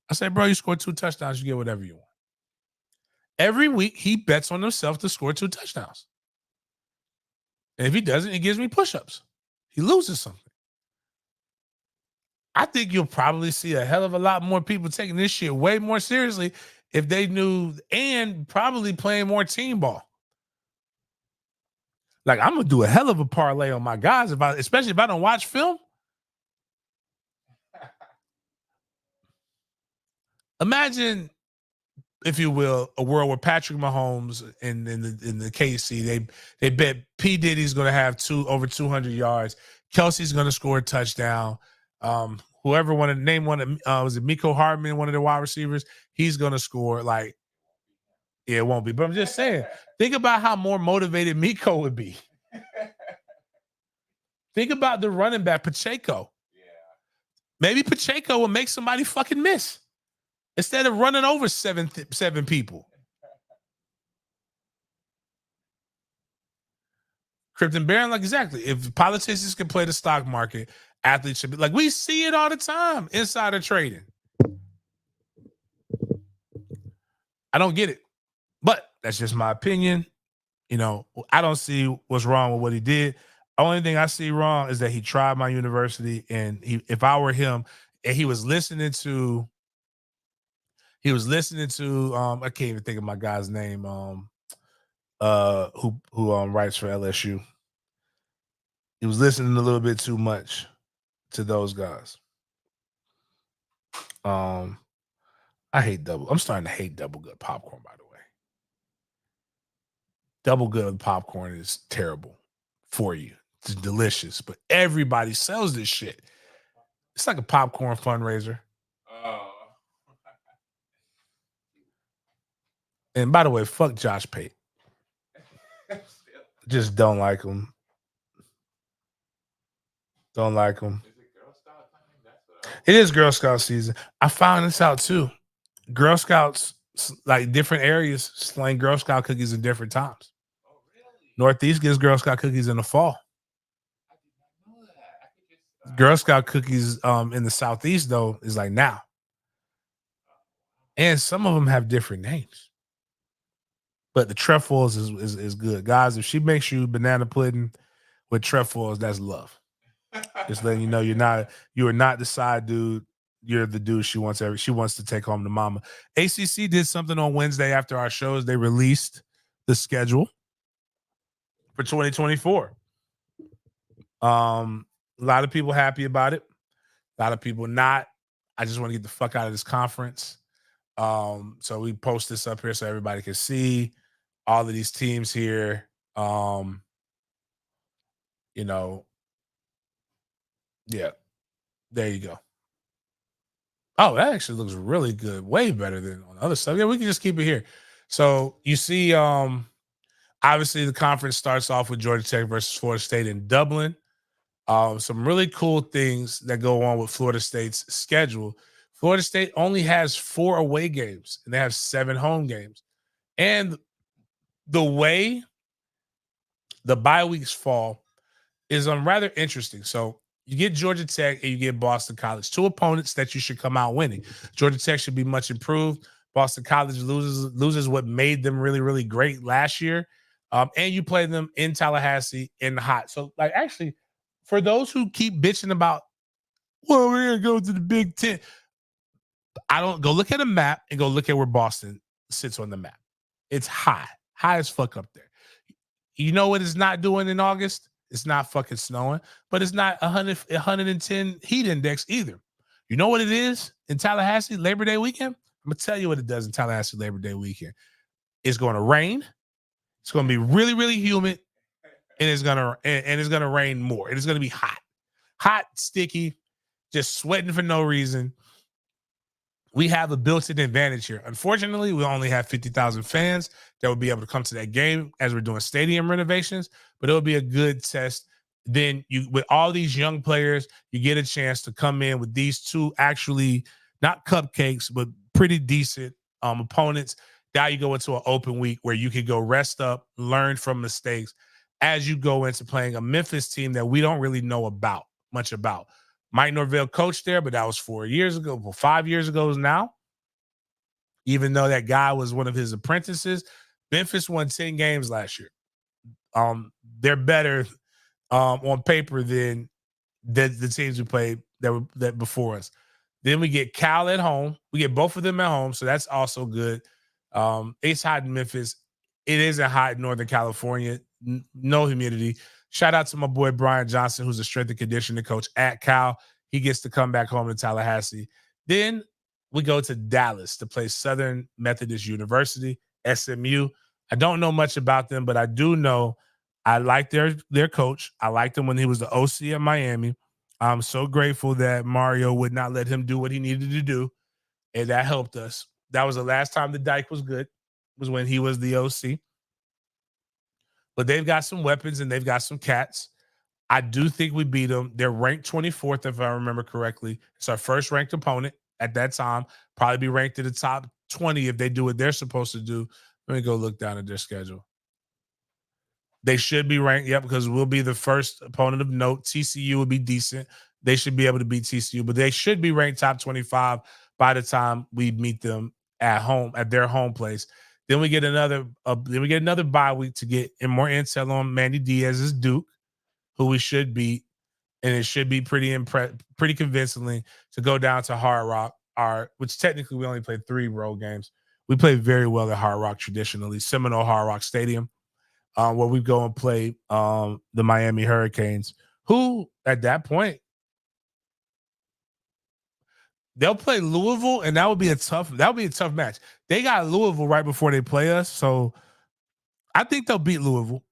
I say, bro, you scored 2 touchdowns, you get whatever you want. Every week, he bets on himself to score 2 touchdowns. And if he doesn't, he gives me push-ups. He loses something. I think you'll probably see a hell of a lot more people taking this shit way more seriously if they knew, and probably playing more team ball. Like, I'm gonna do a hell of a parlay on my guys, especially if I don't watch film. Imagine, if you will, a world where Patrick Mahomes in the KC, they bet P. Diddy's going to have over 200 yards. Kelsey's going to score a touchdown. Whoever wanted to name one, was it Miko Hardman, one of the wide receivers? He's going to score. Like, yeah, it won't be. But I'm just saying, think about how more motivated Miko would be. Think about the running back, Pacheco. Yeah. Maybe Pacheco will make somebody fucking miss instead of running over seven people. Krypton Baron, like, exactly. If politicians can play the stock market, athletes should be like, we see it all the time. Insider trading. I don't get it, but that's just my opinion. You know, I don't see what's wrong with what he did. Only thing I see wrong is that he tried my university, and if I were him, and he was listening to I can't even think of my guy's name, who writes for LSU. He was listening a little bit too much to those guys. I'm starting to hate double good popcorn, by the way. Double good popcorn is terrible for you. It's delicious, but everybody sells this shit. It's like a popcorn fundraiser. Oh. And by the way, fuck Josh Pate. Just don't like him. Don't like him. Is it Girl Scout time? It is Girl Scout season. I found this out too. Girl Scouts, like different areas, slang Girl Scout cookies in different times. Oh, really? Northeast gives Girl Scout cookies in the fall. I did not know that. Girl Scout cookies in the Southeast, though, is like now. And some of them have different names. But the trefoils is good. Guys, if she makes you banana pudding with trefoils, that's love. Just letting you know you are not the side dude. You're the dude she wants to take home to mama. ACC did something on Wednesday after our shows. They released the schedule for 2024. A lot of people happy about it. A lot of people not. I just want to get the fuck out of this conference. So we post this up here so everybody can see all of these teams here. You know, yeah, there you go. Oh, that actually looks really good. Way better than on the other stuff. Yeah, we can just keep it here. So you see, obviously the conference starts off with Georgia Tech versus Florida State in Dublin. Some really cool things that go on with Florida State's schedule. Florida State only has 4 away games and they have 7 home games. And the way the bye weeks fall is rather interesting. So you get Georgia Tech and you get Boston College, 2 opponents that you should come out winning. Georgia Tech should be much improved. Boston College loses what made them really, really great last year. And you play them in Tallahassee in the hot. So, like, actually, for those who keep bitching about, well, we're going to go to the Big Ten. I don't go look at a map and go look at where Boston sits on the map. It's high as fuck up there. You know what it's not doing in August? It's not fucking snowing, but it's not 110 heat index either. You know what it is in Tallahassee Labor Day weekend? I'm going to tell you what it does in Tallahassee Labor Day weekend. It's going to rain. It's going to be really, really humid, and it's going to rain more. It is going to be hot, sticky, just sweating for no reason. We have a built-in advantage here. Unfortunately, we only have 50,000 fans that will be able to come to that game as we're doing stadium renovations, but it'll be a good test. Then you, with all these young players, you get a chance to come in with these 2 actually not cupcakes, but pretty decent opponents. Now you go into an open week where you can go rest up, learn from mistakes as you go into playing a Memphis team that we don't really know much about. Mike Norvell coached there, but that was 4 years ago. Well, 5 years ago now. Even though that guy was one of his apprentices, Memphis won 10 games last year. They're better on paper than the teams we played that before us. Then we get Cal at home. We get both of them at home, so that's also good. It's hot in Memphis. It isn't hot in Northern California. No humidity. Shout out to my boy Brian Johnson, who's a strength and conditioning coach at Cal. He gets to come back home to Tallahassee. Then we go to Dallas to play Southern Methodist University, SMU. I don't know much about them, but I do know I like their coach. I liked him when he was the OC at Miami. I'm so grateful that Mario would not let him do what he needed to do, and that helped us. That was the last time the Dyke was good, was when he was the OC. But they've got some weapons and they've got some cats. I do think we beat them. They're ranked 24th, if I remember correctly. It's our first ranked opponent at that time. Probably be ranked in the top 20 if they do what they're supposed to do. Let me go look down at their schedule. They should be ranked, because we'll be the first opponent of note. TCU will be decent. They should be able to beat TCU, but they should be ranked top 25 by the time we meet them at home, at their home place. Then we get another bye week to get more intel on Manny Diaz's Duke, who we should beat, and it should be pretty convincingly to go down to Hard Rock, which technically we only played 3 road games. We play very well at Hard Rock traditionally, Seminole Hard Rock Stadium, where we go and play the Miami Hurricanes, who at that point they'll play Louisville, and that would be a tough match. They got Louisville right before they play us, so I think they'll beat Louisville,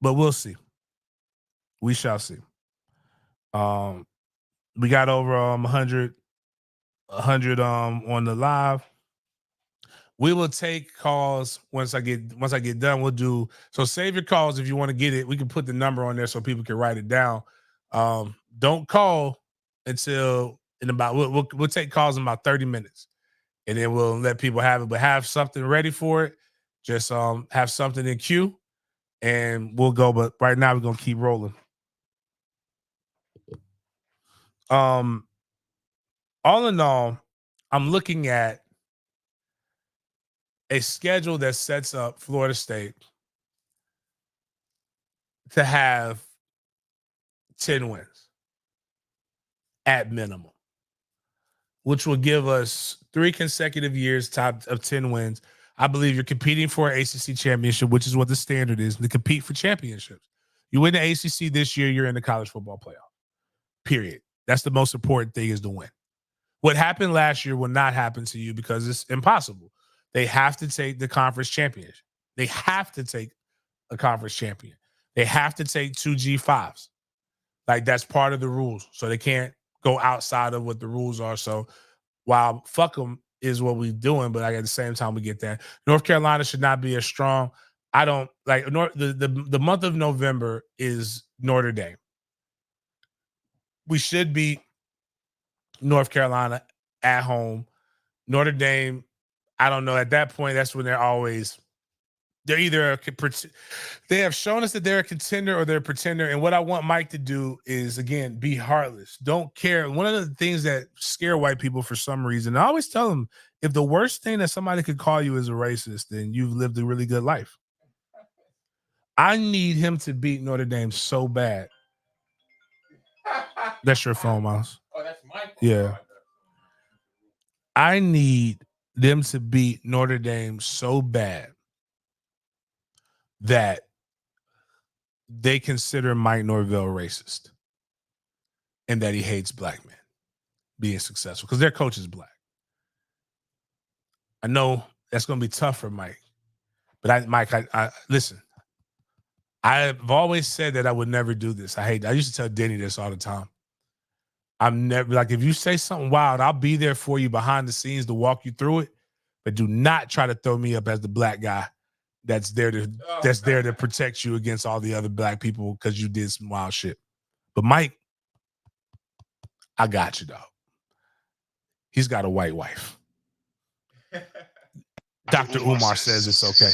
but we'll see. We shall see. We got over 100 on the live. We will take calls once I get done. We'll do so. Save your calls if you want to get it. We can put the number on there so people can write it down. Don't call until in about we'll take calls in about 30 minutes, and then we'll let people have it. But have something ready for it. Just have something in queue, and we'll go. But right now we're gonna keep rolling. All in all, I'm looking at a schedule that sets up Florida State to have 10 wins at minimum, which will give us 3 consecutive years top of 10 wins. I believe you're competing for an ACC championship, which is what the standard is, to compete for championships. You win the ACC this year, you're in the college football playoff, period. That's the most important thing, is to win. What happened last year will not happen to you because it's impossible. They have to take the conference championship. They have to take a conference champion. They have to take 2 G5s. Like, that's part of the rules. So they can't go outside of what the rules are. So while fuck them is what we're doing, but like at the same time we get that. North Carolina should not be as strong. I don't like the month of November is Notre Dame. We should beat North Carolina at home. Notre Dame, I don't know. At that point, that's when they're either they have shown us that they're a contender or they're a pretender. And what I want Mike to do is, again, be heartless. Don't care. One of the things that scare white people for some reason, I always tell them, if the worst thing that somebody could call you is a racist, then you've lived a really good life. I need him to beat Notre Dame so bad. That's your phone, Miles. Oh, that's my phone. Yeah. I need them to beat Notre Dame so bad that they consider Mike Norvell racist and that he hates black men being successful because their coach is black. I know that's going to be tough for Mike, but Mike, listen, I've always said that I would never do this. I used to tell Denny this all the time. I'm never, like, if you say something wild, I'll be there for you behind the scenes to walk you through it, but do not try to throw me up as the black guy that's there to protect you against all the other black people because you did some wild shit. But Mike, I got you, dog. He's got a white wife. Dr. Umar says it's okay.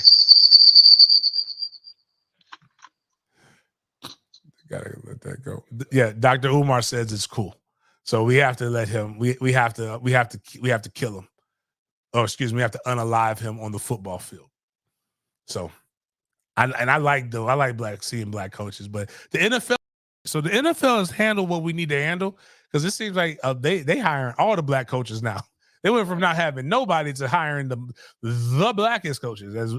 Gotta let that go. Yeah, Dr. Umar says it's cool. So we have to let him. We have to kill him. Or excuse me, we have to unalive him on the football field. So, I like seeing black coaches, but the NFL. So the NFL has handled what we need to handle because it seems like they hiring all the black coaches now. They went from not having nobody to hiring the blackest coaches as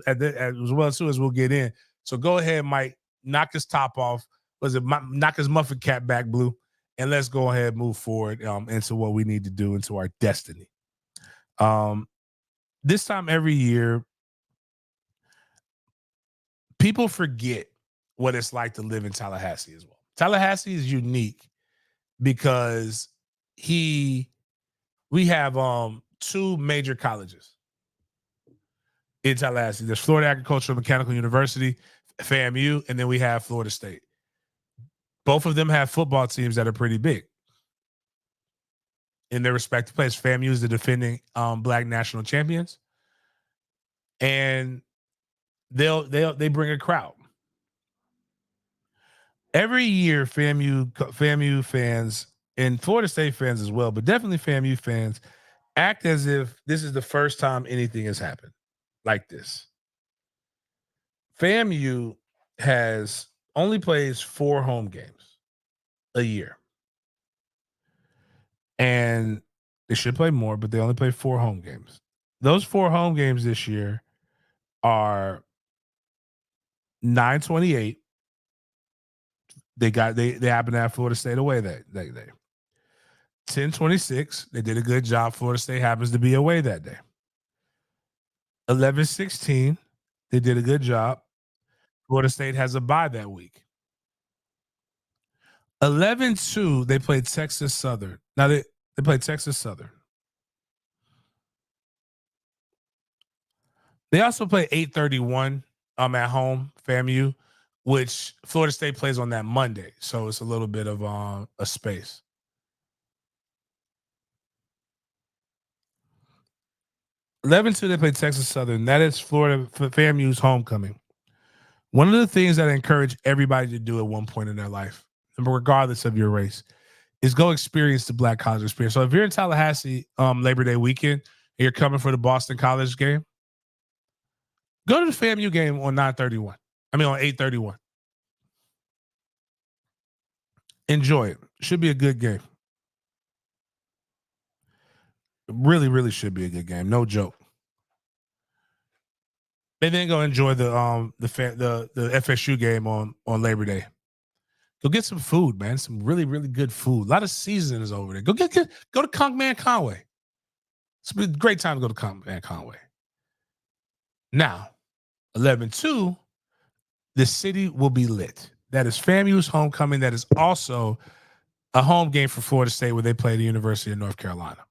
well too as we'll get in. So go ahead, Mike, knock his top off. Knock his muffin cap back, Blue, and let's go ahead and move forward into what we need to do, into our destiny. This time every year, people forget what it's like to live in Tallahassee as well. Tallahassee is unique because we have 2 major colleges in Tallahassee. There's Florida Agricultural Mechanical University, FAMU, and then we have Florida State. Both of them have football teams that are pretty big in their respective places. FAMU is the defending black national champions, and they bring a crowd every year. FAMU fans and Florida State fans as well, but definitely FAMU fans act as if this is the first time anything has happened like this. FAMU only plays 4 home games a year. And they should play more, but they only play 4 home games. Those 4 home games this year are 9/28. They happen to have Florida State away that day. 10/26, they did a good job. Florida State happens to be away that day. 11/16, they did a good job. Florida State has a bye that week. 11/2, they played Texas Southern. Now they played Texas Southern. They also play 8/31 at home, FAMU, which Florida State plays on that Monday. So it's a little bit of a space. 11/2, they play Texas Southern. That is Florida FAMU's homecoming. One of the things that I encourage everybody to do at one point in their life, regardless of your race, is go experience the black college experience. So if you're in Tallahassee Labor Day weekend and you're coming for the Boston College game, go to the FAMU game on 8/31. Enjoy it. Should be a good game. It really, really should be a good game. No joke. And then go enjoy the FSU game on Labor Day. Go get some food, man. Some really, really good food. A lot of seasonings over there. Go to Conk Man Conway. It's been a great time to go to Conk Man Conway. Now, 11/2, the city will be lit. That is FAMU's homecoming. That is also a home game for Florida State where they play the University of North Carolina.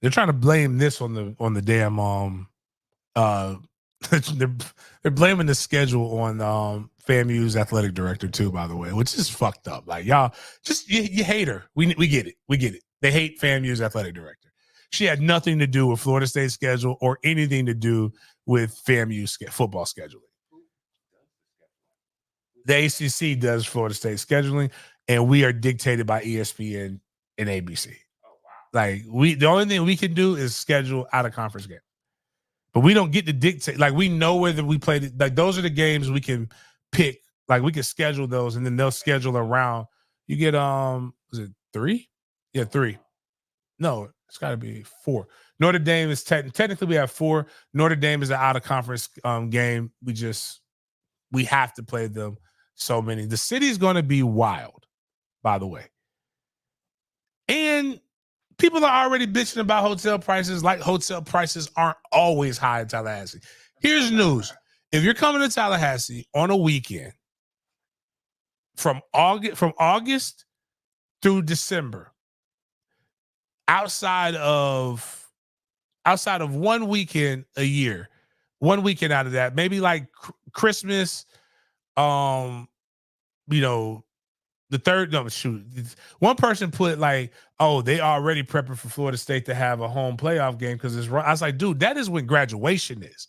They're trying to blame this on the damn they're blaming the schedule on FAMU's athletic director too, by the way, which is fucked up. Like y'all just you hate her. We get it. We get it. They hate FAMU's athletic director. She had nothing to do with Florida State schedule or anything to do with FAMU football scheduling. The ACC does Florida State scheduling, and we are dictated by ESPN and ABC. Like the only thing we can do is schedule out of conference game, but we don't get to dictate. Like we know whether we play. Like those are the games we can pick. Like we can schedule those, and then they'll schedule around. You get was it 3? Yeah, 3. No, it's got to be 4. Notre Dame is technically we have 4. Notre Dame is an out of conference game. We have to play them so many. The city's going to be wild, by the way, and people are already bitching about hotel prices. Like hotel prices aren't always high in Tallahassee. Here's news: if you're coming to Tallahassee on a weekend from August through December, outside of 1 weekend a year, 1 weekend out of that, maybe like Christmas, the third, no, shoot. One person put like, oh, they already prepping for Florida State to have a home playoff game because it's right. I was like, dude, that is when graduation is.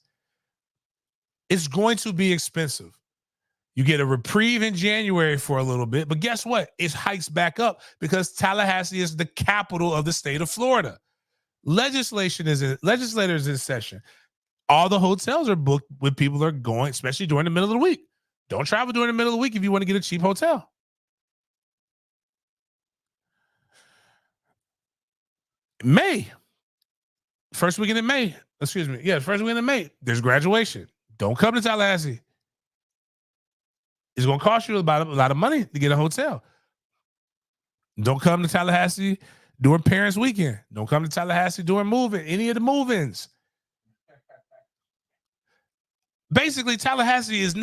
It's going to be expensive. You get a reprieve in January for a little bit, but guess what? It hikes back up because Tallahassee is the capital of the state of Florida. Legislators in session. All the hotels are booked with people that are going, especially during the middle of the week. Don't travel during the middle of the week if you want to get a cheap hotel. May. First weekend in May. Excuse me. Yeah, first weekend in May. There's graduation. Don't come to Tallahassee. It's going to cost you a lot of money to get a hotel. Don't come to Tallahassee during Parents Weekend. Don't come to Tallahassee during any of the move-ins. Basically, Tallahassee is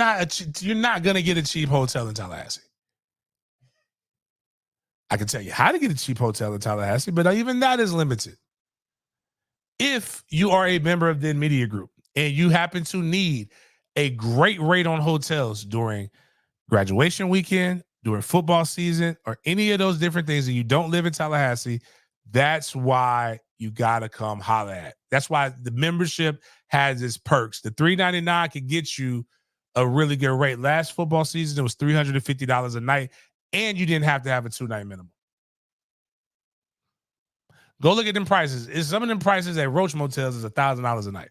you're not going to get a cheap hotel in Tallahassee. I can tell you how to get a cheap hotel in Tallahassee, but even that is limited. If you are a member of the Media Group and you happen to need a great rate on hotels during graduation weekend, during football season, or any of those different things, and you don't live in Tallahassee, that's why you got to come holler at. That's why the membership has its perks. The $399 can get you a really good rate. Last football season, it was $350 a night, and you didn't have to have a 2-night minimum. Go look at them prices. Some of them prices at Roach Motels is $1,000 a night.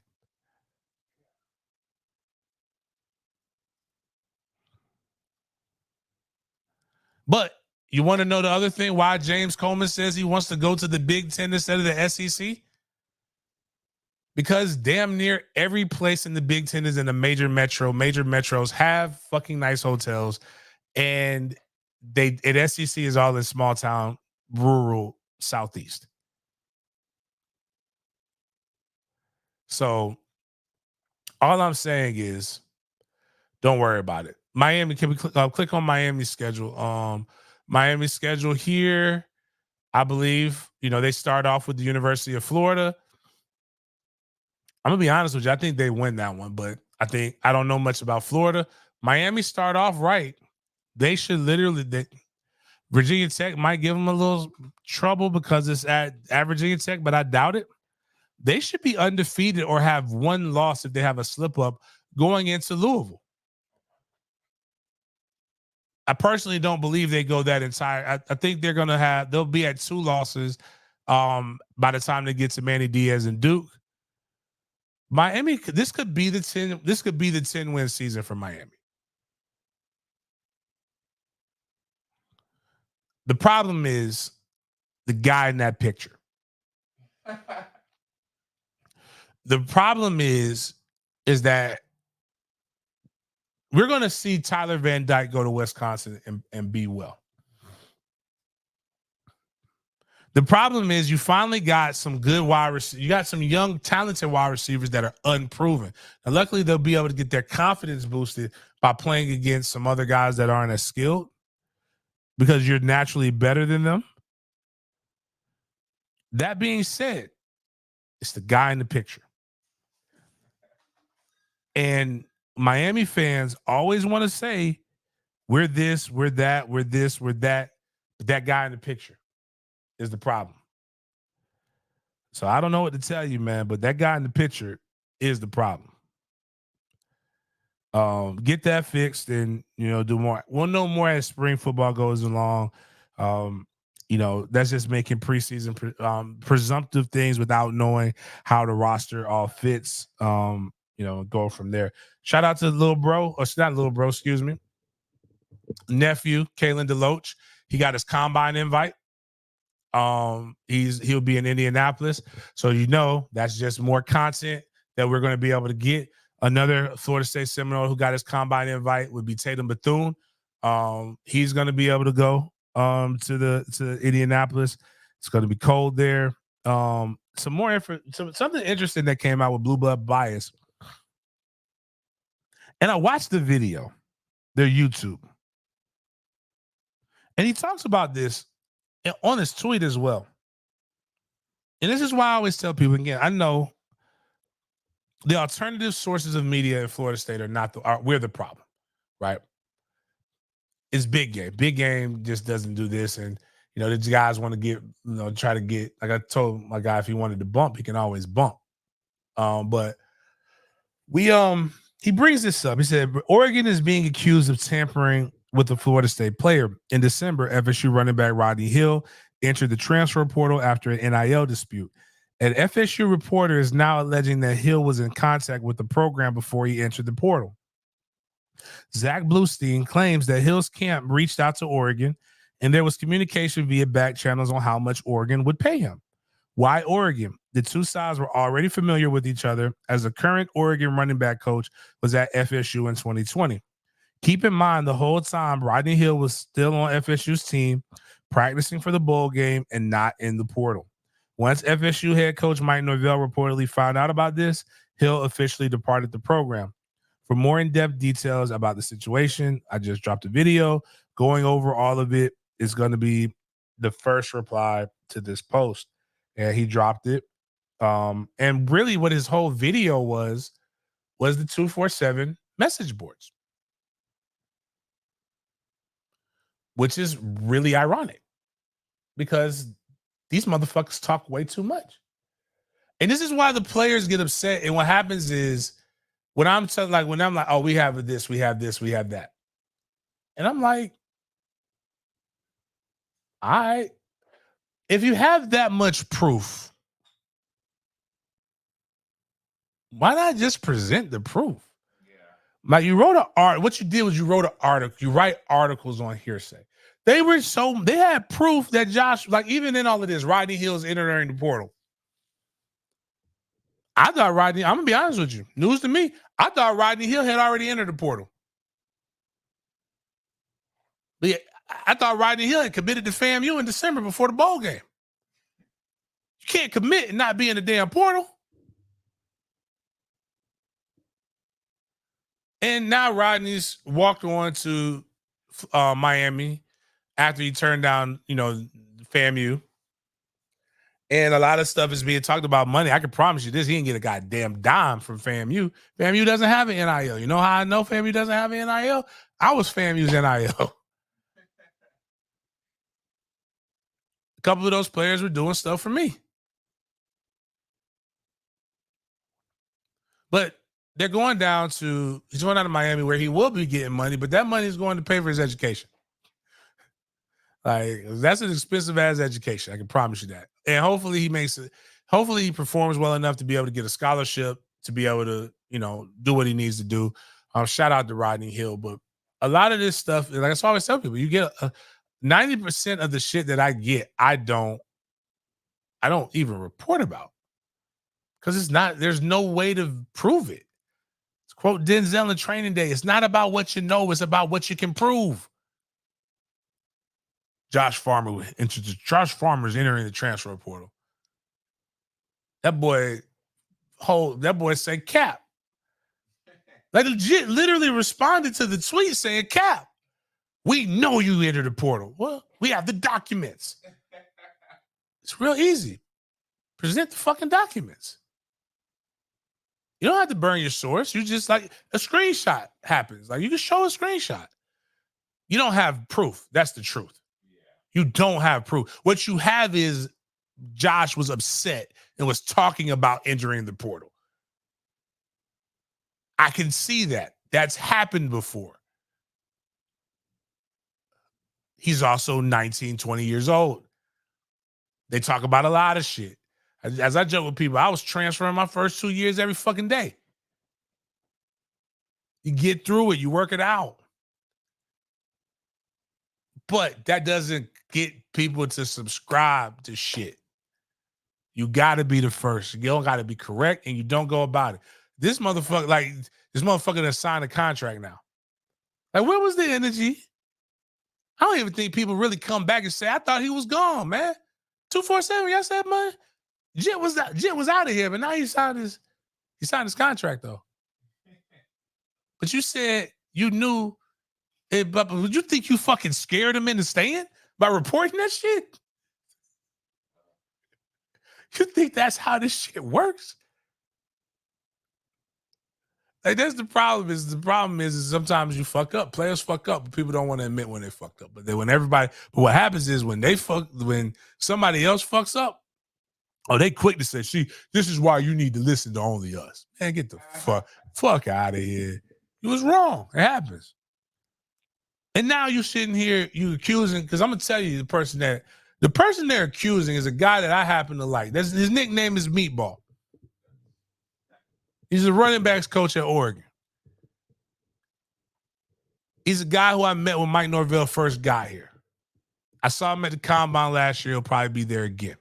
But you want to know the other thing, why James Coleman says he wants to go to the Big Ten instead of the SEC? Because damn near every place in the Big Ten is in a major metro. Major metros have fucking nice hotels, and SEC is all in small town, rural Southeast. So all I'm saying is, don't worry about it. Miami, can we click on Miami's schedule? Miami's schedule here, I believe, they start off with the University of Florida. I'm going to be honest with you. I think they win that one, but I don't know much about Florida. Miami start off right. They should Virginia Tech might give them a little trouble because it's at Virginia Tech, but I doubt it. They should be undefeated or have one loss if they have a slip up going into Louisville. I personally don't believe they go that entire. I think they'll be at 2 losses by the time they get to Manny Diaz and Duke. Miami, this could be the 10-win season for Miami. The problem is the guy in that picture. The problem is that we're going to see Tyler Van Dyke go to Wisconsin and be well. The problem is you finally got some good wide receivers. You got some young, talented wide receivers that are unproven. And luckily, they'll be able to get their confidence boosted by playing against some other guys that aren't as skilled because you're naturally better than them. That being said, it's the guy in the picture. And Miami fans always want to say, we're this, we're that, we're this, we're that. But that guy in the picture is the problem. So I don't know what to tell you, man, but that guy in the picture is the problem. Get that fixed and, do more. We'll know more as spring football goes along. That's just making preseason presumptive things without knowing how the roster all fits. Go from there. Shout out to little bro, or not little bro, excuse me. Nephew, Kalen DeLoach. He got his combine invite. He'll be in Indianapolis. So that's just more content that we're going to be able to get. Another Florida State Seminole who got his combine invite would be Tatum Bethune. He's going to be able to go to Indianapolis. It's going to be cold there. Some more something interesting that came out with Blue Blood Bias. And I watched the video, their YouTube. And he talks about this on his tweet as well. And this is why I always tell people, again, I know the alternative sources of media in Florida State we're the problem, right? It's big game. Big game just doesn't do this. And, these guys want to try to get, like I told my guy, if he wanted to bump, he can always bump. But he brings this up. He said, Oregon is being accused of tampering with a Florida State player. In December, FSU running back Rodney Hill entered the transfer portal after an NIL dispute. An FSU reporter is now alleging that Hill was in contact with the program before he entered the portal. Zach Bluestein claims that Hill's camp reached out to Oregon, and there was communication via back channels on how much Oregon would pay him. Why Oregon? The two sides were already familiar with each other, as the current Oregon running back coach was at FSU in 2020. Keep in mind, the whole time, Rodney Hill was still on FSU's team, practicing for the bowl game and not in the portal. Once FSU head coach Mike Norvell reportedly found out about this, Hill officially departed the program. For more in-depth details about the situation, I just dropped a video going over all of it. It's going to be the first reply to this post. And he dropped it. And really what his whole video was the 247 message boards, which is really ironic because these motherfuckers talk way too much. And this is why the players get upset. And what happens is when I'm like, oh, we have this, we have this, we have that. And I'm like, all right, if you have that much proof, why not just present the proof? Yeah. Like you wrote an art. What you did was you wrote an article. You write articles on hearsay. They had proof that Josh, like even in all of this, Rodney Hill's entering the portal. I thought I'm gonna be honest with you. News to me, I thought Rodney Hill had already entered the portal. But yeah, I thought Rodney Hill had committed to FAMU in December before the bowl game. You can't commit and not be in the damn portal. And now Rodney's walked on to Miami after he turned down, FAMU. And a lot of stuff is being talked about money. I can promise you this, he didn't get a goddamn dime from FAMU. FAMU doesn't have an NIL. You know how I know FAMU doesn't have an NIL? I was FAMU's NIL. A couple of those players were doing stuff for me. But he's going down to Miami where he will be getting money, but that money is going to pay for his education. Like, that's an expensive ass education. I can promise you that. And hopefully he performs well enough to be able to get a scholarship, to be able to, do what he needs to do. Shout out to Rodney Hill. But a lot of this stuff, like I always tell people, you get 90% of the shit that I get, I don't even report about. Because there's no way to prove it. It's Quote Denzel in Training Day, it's not about what you know, it's about what you can prove. Josh Farmer is entering the transfer portal. That boy said cap. Like legit, literally responded to the tweet saying cap. We know you entered the portal. Well, we have the documents. It's real easy. Present the fucking documents. You don't have to burn your source. You just like a screenshot happens. Like you can show a screenshot. You don't have proof. That's the truth. You don't have proof. What you have is Josh was upset and was talking about entering the portal. I can see that. That's happened before. He's also 19, 20 years old. They talk about a lot of shit. As I joke with people, I was transferring my first 2 years every fucking day. You get through it. You work it out. But that doesn't get people to subscribe to shit. You got to be the first. You don't got to be correct, and you don't go about it. This motherfucker that signed a contract now. Like, where was the energy? I don't even think people really come back and say, I thought he was gone, man. 247, y'all said, man. Jit was out of here, but now he signed his contract, though. But you said you knew it, but would you think you fucking scared him into staying by reporting that shit? You think that's how this shit works? Like, that's the problem. The problem is sometimes you fuck up. Players fuck up, but people don't want to admit when they fucked up. But what happens is when somebody else fucks up, they quick to say, see, this is why you need to listen to only us. Man, get the fuck out of here. You was wrong. It happens. And now you're sitting here, you accusing, because I'm gonna tell you the person they're accusing is a guy that I happen to like. His nickname is Meatball. He's a running backs coach at Oregon. He's a guy who I met when Mike Norvell first got here. I saw him at the combine last year. He'll probably be there again.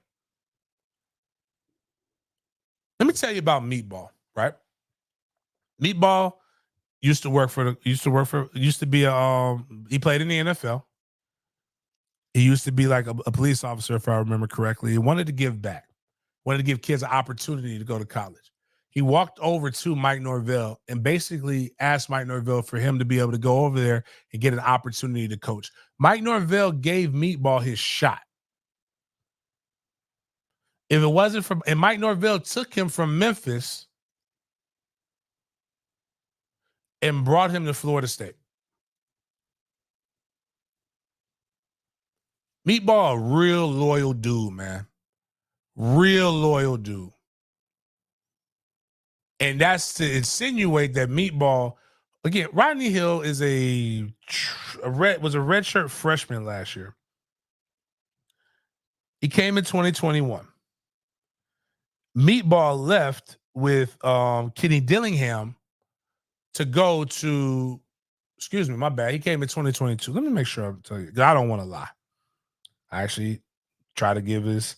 Let me tell you about Meatball, right? Meatball used to be he played in the NFL. He used to be like a police officer, if I remember correctly. He wanted to give back, wanted to give kids an opportunity to go to college. He walked over to Mike Norvell and basically asked Mike Norvell for him to be able to go over there and get an opportunity to coach. Mike Norvell gave Meatball his shot. If it wasn't and Mike Norvell took him from Memphis and brought him to Florida State. Meatball, a real loyal dude, man. Real loyal dude. And that's to insinuate that Meatball, again, Rodney Hill is was a redshirt freshman last year. He came in 2021. Meatball left with Kenny Dillingham to go to, excuse me, my bad. He came in 2022. Let me make sure I tell you, because I don't want to lie. I actually try to give as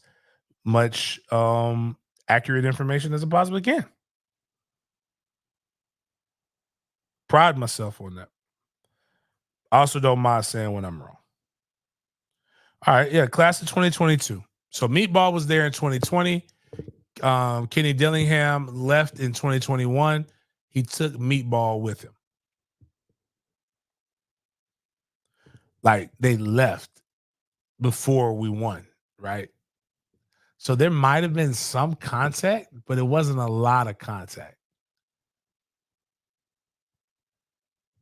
much accurate information as I possibly can. Pride myself on that. I also don't mind saying when I'm wrong. All right, yeah, class of 2022. So Meatball was there in 2020. Kenny Dillingham left in 2021. He took Meatball with him. Like, they left before we won, right? So there might have been some contact, but it wasn't a lot of contact.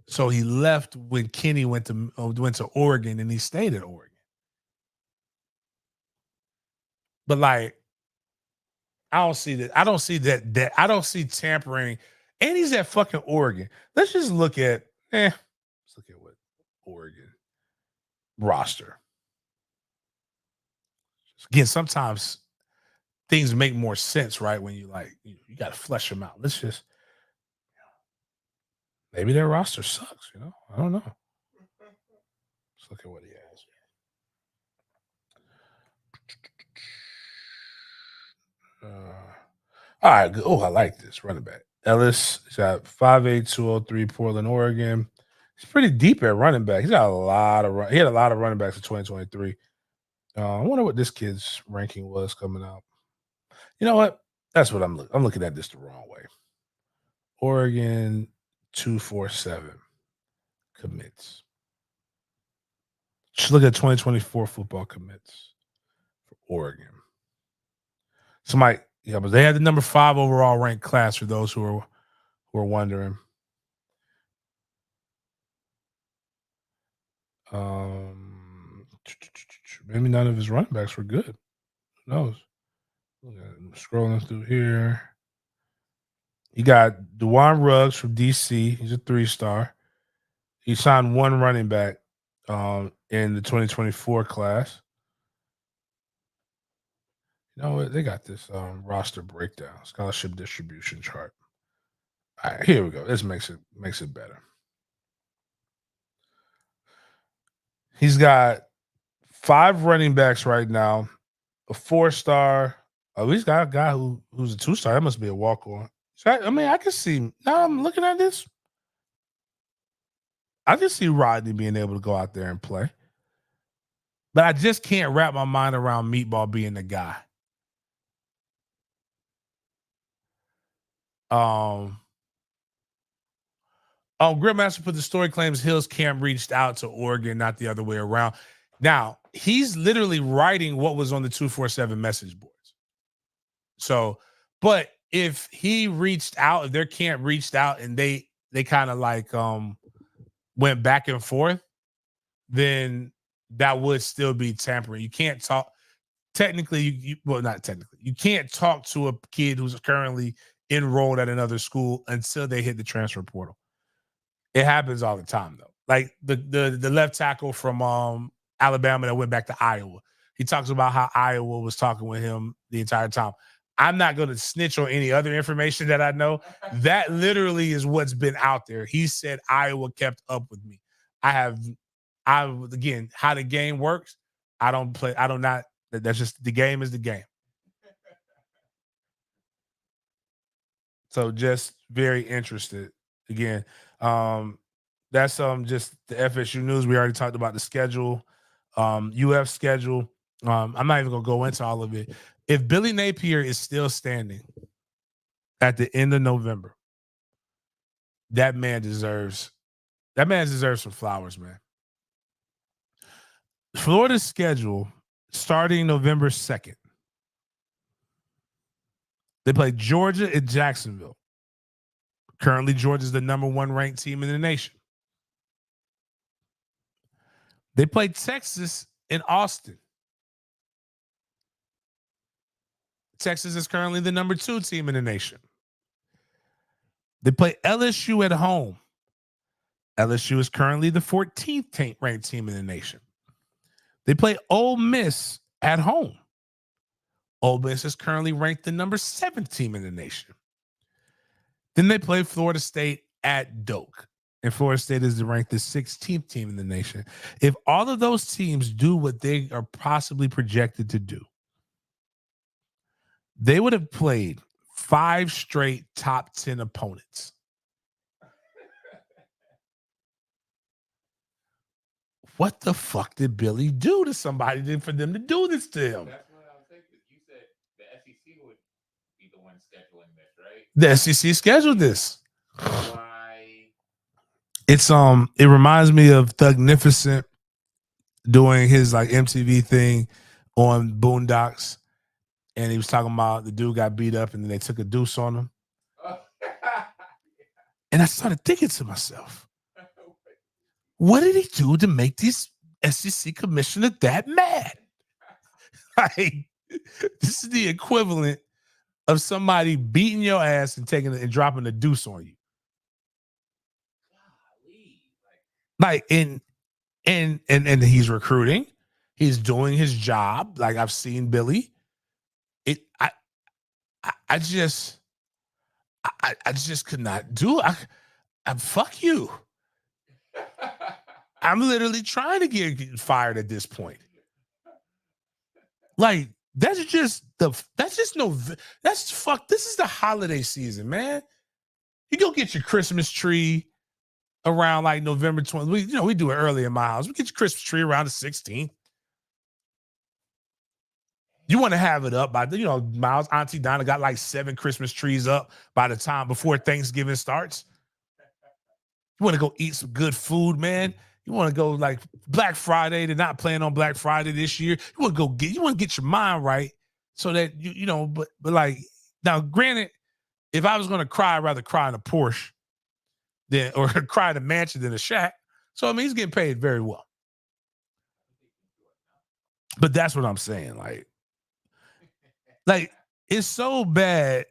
So he left when Kenny went to Oregon, and he stayed at Oregon. But like, I don't see that. I don't see that. I don't see tampering. And he's at fucking Oregon. Let's just look at. Let's look at what Oregon roster. Again, sometimes things make more sense, right? When you got to flesh them out. Let's just. Maybe their roster sucks. I don't know. Let's look at what he has. All right. Oh, I like this running back. Ellis. He's got 5'8", 203, Portland, Oregon. He's pretty deep at running back. He had a lot of running backs in 2023. I wonder what this kid's ranking was coming out. You know what? That's what I'm looking. I'm looking at this the wrong way. Oregon 247 commits. Just look at 2024 football commits for Oregon. But they had the number 5 overall ranked class for those who are wondering. Maybe none of his running backs were good. Who knows? Scrolling through here. You got Dewan Ruggs from DC. He's a 3-star. He signed 1 running back in the 2024 class. You know what? They got this roster breakdown, scholarship distribution chart. All right, here we go. This makes it better. He's got 5 running backs right now, a 4-star. Oh, he's got a guy who's a 2-star. That must be a walk-on. I mean, I can see. Now I'm looking at this. I can see Rodney being able to go out there and play. But I just can't wrap my mind around Meatball being the guy. Gridmaster put the story claims Hill's camp reached out to Oregon, not the other way around. Now, he's literally writing what was on the 247 message boards. So, but if he reached out, if their camp reached out and they kind of like went back and forth, then that would still be tampering. You can't talk technically, not technically. You can't talk to a kid who's currently enrolled at another school until they hit the transfer portal. It happens all the time though. Like the left tackle from Alabama that went back to Iowa. He talks about how Iowa was talking with him the entire time. I'm not going to snitch on any other information that I know. That literally is what's been out there. He said Iowa kept up with me. Again, how the game works, that's just, the game is the game. So just very interested. Again, that's just the FSU news. We already talked about the schedule, UF schedule. I'm not even going to go into all of it. If Billy Napier is still standing at the end of November, that man deserves some flowers, man. Florida's schedule starting November 2nd. They play Georgia at Jacksonville. Currently, Georgia's the number 1 ranked team in the nation. They play Texas in Austin. Texas is currently the number 2 team in the nation. They play LSU at home. LSU is currently the 14th ranked team in the nation. They play Ole Miss at home. Ole Miss is currently ranked the number 7 team in the nation. Then they play Florida State at Doak. And Florida State is ranked the 16th team in the nation. If all of those teams do what they are possibly projected to do, they would have played 5 straight top 10 opponents. What the fuck did Billy do to somebody for them to do this to him? That's what I was thinking. You said the SEC would be the one scheduling this, right? The SEC scheduled this. Why? It reminds me of Thugnificent doing his like MTV thing on Boondocks, and he was talking about the dude got beat up and then they took a deuce on him. And I started thinking to myself, what did he do to make this SEC commissioner that mad? Like, this is the equivalent of somebody beating your ass and dropping a deuce on you. Like, and he's recruiting, he's doing his job. Like, I've seen Billy. I just could not do it. Fuck you. I'm literally trying to get fired at this point. Like, this is the holiday season, man. You go get your Christmas tree around like November 20th. We do it early in my house. We get your Christmas tree around the 16th. You want to have it up by, Miles, Auntie Donna got like 7 Christmas trees up by the time before Thanksgiving starts. You want to go eat some good food, man. You want to go like Black Friday. They're not playing on Black Friday this year. You want to get your mind right so that but like now, granted, if I was going to cry, I'd rather cry in a Porsche or cry in a mansion than a shack. So I mean, he's getting paid very well. But that's what I'm saying. Like it's so bad.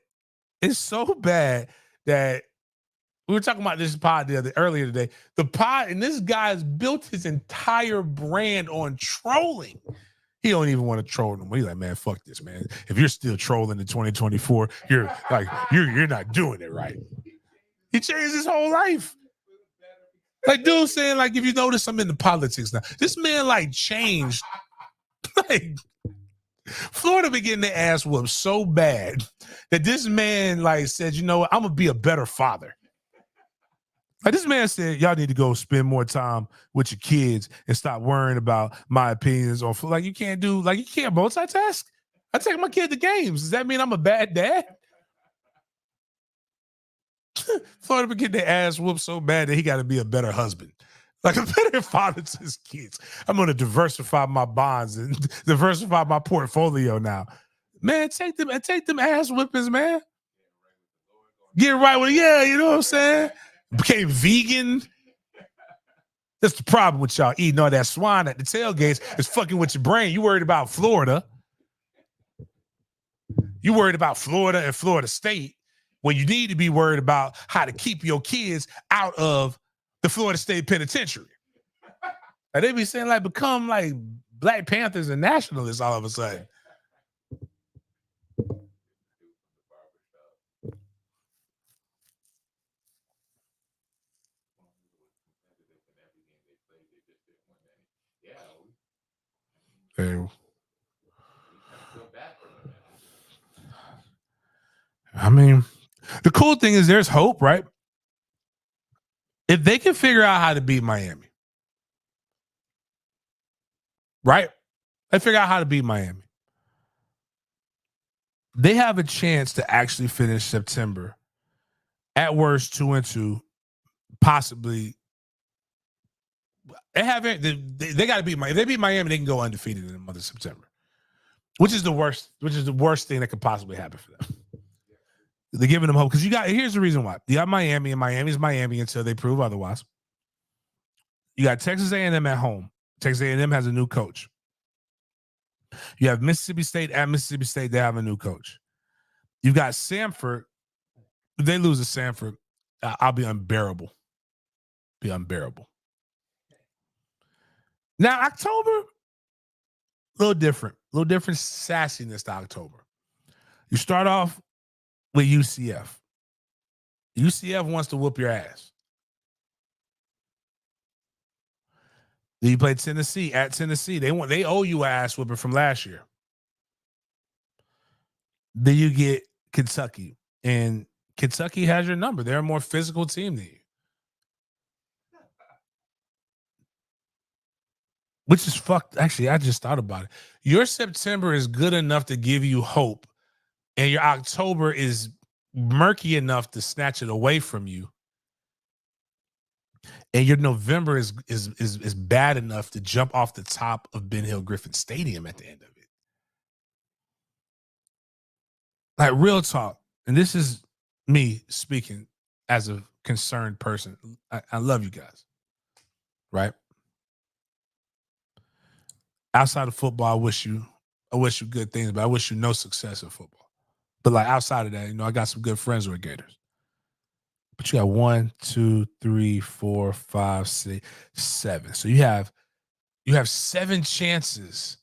It's so bad that we were talking about this pod earlier today. The pod, and this guy's built his entire brand on trolling. He don't even want to troll no more. He's like, man, fuck this, man. If you're still trolling in 2024, you're not doing it right. He changed his whole life. Like dude saying, like, if you notice, I'm into politics now. This man like changed. Like Florida been getting their ass whooped so bad that this man like said, you know what, I'm gonna be a better father. Like this man said, y'all need to go spend more time with your kids and stop worrying about my opinions on like you can't multitask. I take my kid to games. Does that mean I'm a bad dad? Florida been getting their ass whooped so bad that he got to be a better husband, like a better father to his kids. I'm going to diversify my bonds and diversify my portfolio now. Man, take them ass whippings, man. Get right with it. Yeah, you know what I'm saying? Became vegan. That's the problem with y'all eating all that swine at the tailgates. It's fucking with your brain. You worried about Florida. You worried about Florida and Florida State when you need to be worried about how to keep your kids out of the Florida State Penitentiary. Like they be saying like become like Black Panthers and nationalists all of a sudden. I mean, the cool thing is there's hope, right? If they can figure out how to beat Miami, right? They figure out how to beat Miami. They have a chance to actually finish September at worst 2-2, possibly. They haven't. They got to beat Miami. If they beat Miami, they can go undefeated in the month of September, which is the worst. Which is the worst thing that could possibly happen for them. They're giving them hope because here's the reason why. You got Miami, and Miami's Miami until they prove otherwise. You got Texas A&M at home. Texas A&M has a new coach. You have Mississippi State at Mississippi State. They have a new coach. You've got Samford. If they lose to Samford, I'll be unbearable. Be unbearable. Now, October, a little different sassiness to October. You start off with UCF. UCF wants to whoop your ass. Then you play Tennessee at Tennessee. They owe you an ass whooping from last year. Then you get Kentucky, and Kentucky has your number. They're a more physical team than you. Which is fucked. Actually, I just thought about it. Your September is good enough to give you hope, and your October is murky enough to snatch it away from you. And your November is bad enough to jump off the top of Ben Hill Griffin Stadium at the end of it. Like real talk, and this is me speaking as a concerned person. I love you guys, right? Outside of football, I wish you good things, but I wish you no success in football. But like outside of that, I got some good friends who are Gators. But you got 1, 2, 3, 4, 5, 6, 7. So you have 7 chances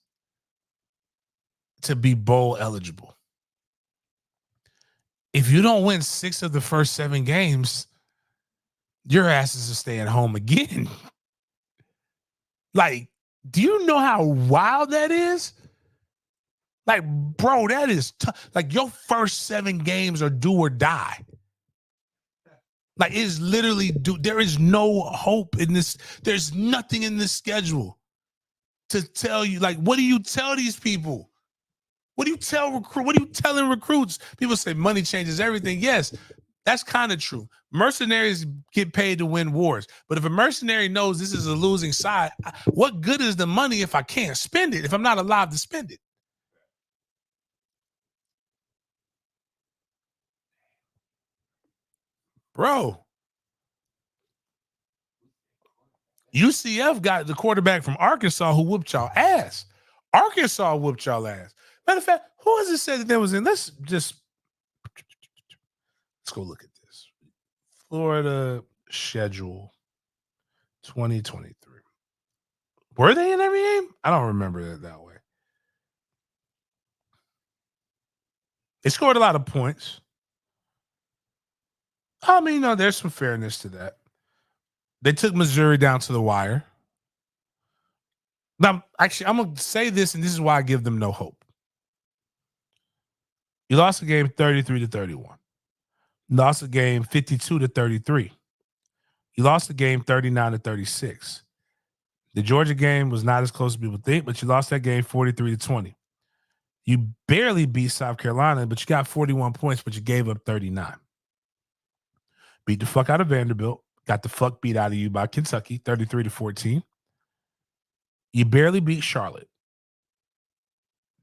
to be bowl eligible. If you don't win 6 of the first 7 games, your ass is staying home again. Like, do you know how wild that is? Like, bro, that is tough. Like, your first 7 games are do or die. Like, it's literally, dude, there is no hope in this. There's nothing in this schedule to tell you. Like, what do you tell these people? What do you tell What are you telling recruits? People say money changes everything. Yes, that's kind of true. Mercenaries get paid to win wars. But if a mercenary knows this is a losing side, what good is the money if I can't spend it, if I'm not alive to spend it? Bro, UCF got the quarterback from Arkansas who whooped y'all ass. Arkansas whooped y'all ass. Matter of fact, who was it said that there was in? Let's go look at this. Florida schedule 2023. Were they in every game? I don't remember it that way. They scored a lot of points. I mean, no, there's some fairness to that. They took Missouri down to the wire. Now, actually, I'm going to say this, and this is why I give them no hope. You lost the game 33-31. You lost the game 52-33. You lost the game 39-36. The Georgia game was not as close as people think, but you lost that game 43-20. You barely beat South Carolina, but you got 41 points, but you gave up 39. Beat the fuck out of Vanderbilt. Got the fuck beat out of you by Kentucky, 33-14. You barely beat Charlotte.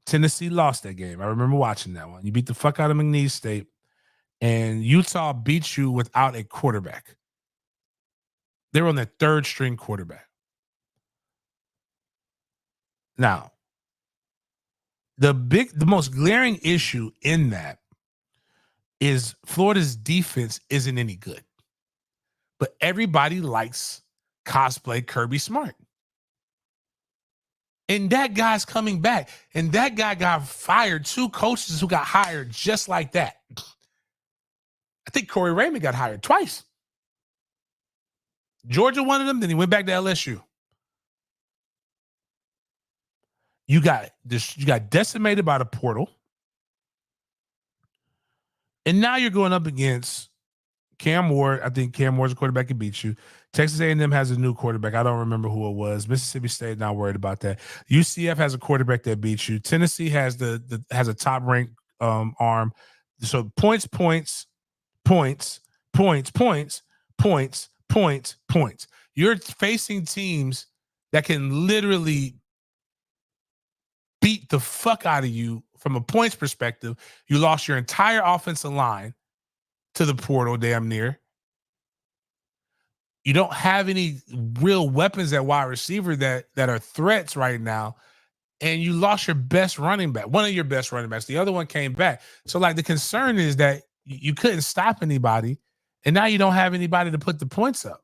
Tennessee lost that game. I remember watching that one. You beat the fuck out of McNeese State, and Utah beat you without a quarterback. They were on their third string quarterback. Now, the most glaring issue in that is Florida's defense isn't any good. But everybody likes cosplay Kirby Smart. And that guy's coming back. And that guy got fired. 2 coaches who got hired just like that. I think Corey Raymond got hired twice. Georgia wanted him, then he went back to LSU. You got decimated by the portal. And now you're going up against Cam Ward. I think Cam Ward's a quarterback can beat you. Texas A&M has a new quarterback. I don't remember who it was. Mississippi State, not worried about that. UCF has a quarterback that beats you. Tennessee has has a top ranked arm. So points. You're facing teams that can literally beat the fuck out of you from a points perspective. You lost your entire offensive line to the portal damn near. You don't have any real weapons at wide receiver that are threats right now. And you lost your best running back, one of your best running backs. The other one came back. So, like, the concern is that you couldn't stop anybody, and now you don't have anybody to put the points up.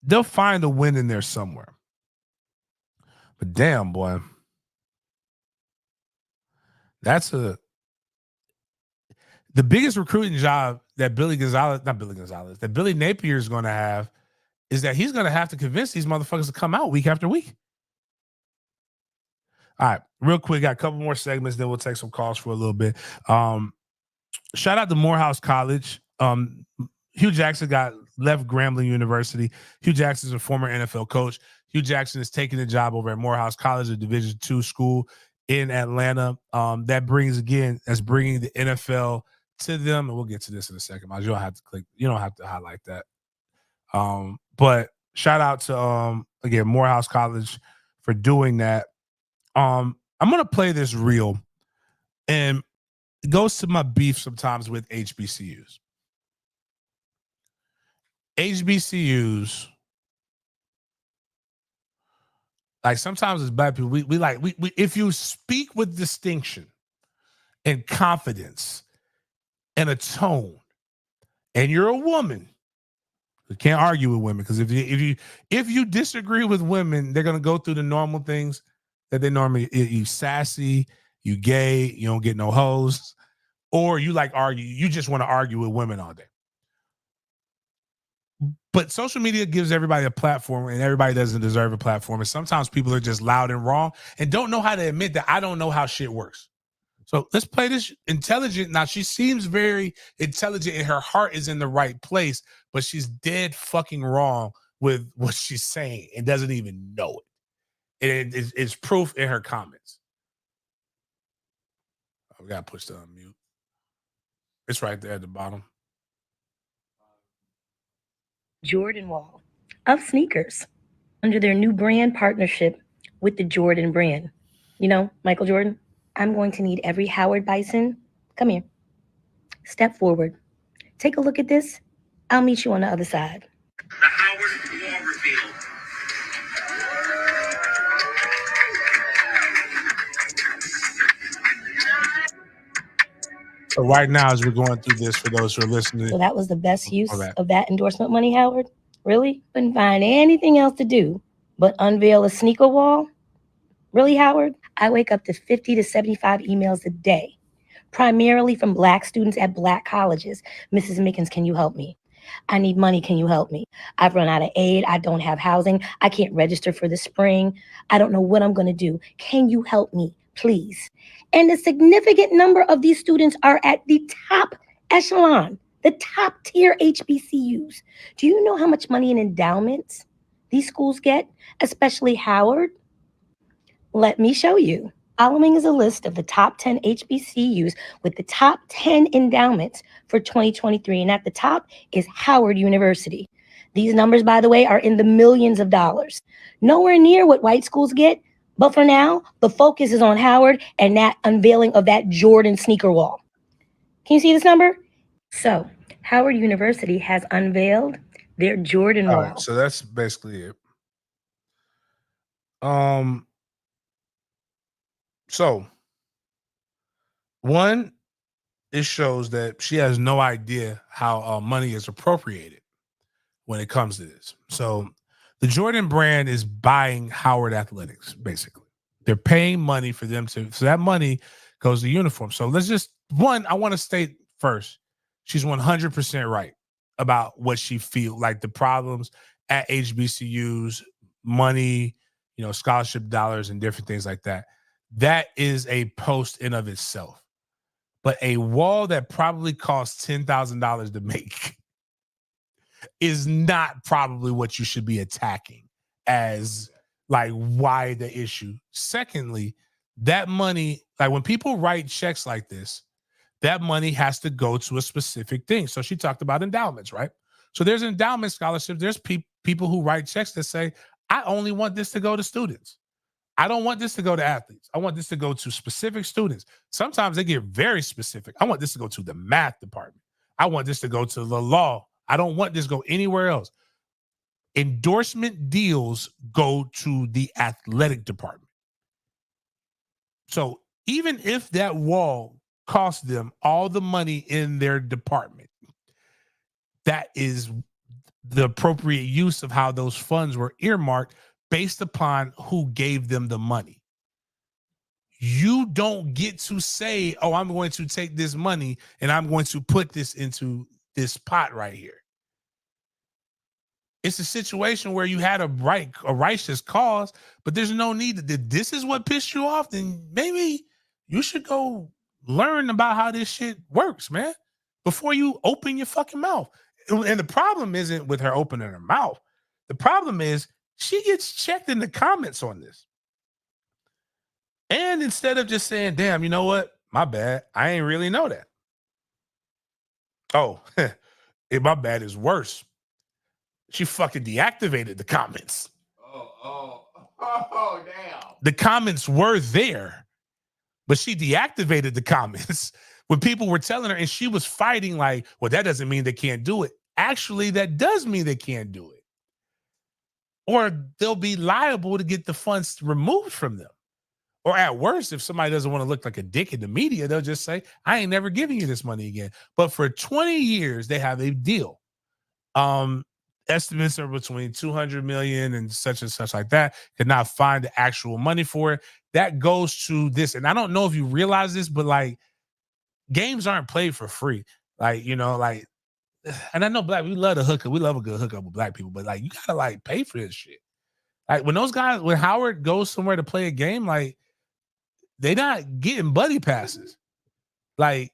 They'll find a win in there somewhere. But damn, boy. The biggest recruiting job that Billy Napier is going to have is that he's going to have to convince these motherfuckers to come out week after week. All right, real quick, got a couple more segments, then we'll take some calls for a little bit. Shout out to Morehouse College. Hugh Jackson left Grambling University. Hugh Jackson is a former NFL coach. Hugh Jackson is taking the job over at Morehouse College, a Division II school in Atlanta. That's bringing the NFL to them, and we'll get to this in a second. You don't have to click. You don't have to highlight that. But shout out to again Morehouse College for doing that. I'm gonna play this reel, and it goes to my beef sometimes with HBCUs. HBCUs, like, sometimes as black people, we if you speak with distinction and confidence and a tone, and you're a woman, you can't argue with women, because if you disagree with women, they're gonna go through the normal things that they normally. You sassy, you gay, you don't get no hoes, or you like argue. You just want to argue with women all day. But social media gives everybody a platform, and everybody doesn't deserve a platform. And sometimes people are just loud and wrong and don't know how to admit that I don't know how shit works. So let's play this intelligent. Now, she seems very intelligent and her heart is in the right place, but she's dead fucking wrong with what she's saying and doesn't even know it. And it's proof in her comments. Oh, we got to push the unmute. It's right there at the bottom. Jordan Wall of sneakers under their new brand partnership with the Jordan brand. You know, Michael Jordan, I'm going to need every Howard Bison. Come here. Step forward. Take a look at this. I'll meet you on the other side. The Howard Wall reveal. So right now, as we're going through this, for those who are listening. So that was the best use that. of that endorsement money, Howard? Really? Couldn't find anything else to do but unveil a sneaker wall? Really, Howard? I wake up to 50 to 75 emails a day, primarily from Black students at Black colleges. Mrs. Mickens, can you help me? I need money. Can you help me? I've run out of aid. I don't have housing. I can't register for the spring. I don't know what I'm going to do. Can you help me, please? And a significant number of these students are at the top echelon, the top tier HBCUs. Do you know how much money in endowments these schools get, especially Howard? Let me show you. Following is a list of the top 10 HBCUs with the top 10 endowments for 2023. And at the top is Howard University. These numbers, by the way, are in the millions of dollars. Nowhere near what white schools get. But for now, the focus is on Howard and that unveiling of that Jordan sneaker wall. Can you see this number? So Howard University has unveiled their Jordan All wall. right, so that's basically it. So one, it shows that she has no idea how money is appropriated when it comes to this. So the Jordan brand is buying Howard Athletics, basically. They're paying money for them to, so that money goes to uniform. So let's just, one, I want to state first, she's 100% right about what she feels like the problems at HBCUs, money, you know, scholarship dollars and different things like that. That is a post in of itself. But a wall that probably costs $10,000 to make is not probably what you should be attacking as like why the issue. Secondly, that money, like when people write checks like this, that money has to go to a specific thing. So she talked about endowments, right? So there's endowment scholarships. There's people who write checks that say, I only want this to go to students. I don't want this to go to athletes. I want this to go to specific students. Sometimes they get very specific. I want this to go to the math department. I want this to go to the law. I don't want this to go anywhere else. Endorsement deals go to the athletic department. So even if that wall costs them all the money in their department, that is the appropriate use of how those funds were earmarked based upon who gave them the money. You don't get to say, oh, I'm going to take this money and I'm going to put this into this pot right here. It's a situation where you had a righteous cause, but there's no need to, this is what pissed you off, then maybe you should go learn about how this shit works, man, before you open your fucking mouth. And the problem isn't with her opening her mouth. The problem is she gets checked in the comments on this. And instead of just saying, damn, you know what? My bad. I ain't really know that. Oh, my bad is worse. She fucking deactivated the comments. Oh, damn. The comments were there, but she deactivated the comments when people were telling her, and she was fighting like, well, that doesn't mean they can't do it. Actually, that does mean they can't do it. Or they'll be liable to get the funds removed from them. Or at worst, if somebody doesn't want to look like a dick in the media, they'll just say, I ain't never giving you this money again. But for 20 years, they have a deal. Estimates are between 200 million and such like that. Cannot find the actual money for it. That goes to this. And I don't know if you realize this, but like games aren't played for free. Like, you know, like, and I know black, we love the hookup. We love a good hookup with black people, but like, you gotta like pay for this shit. Like when those guys, when Howard goes somewhere to play a game, like they're not getting buddy passes. Like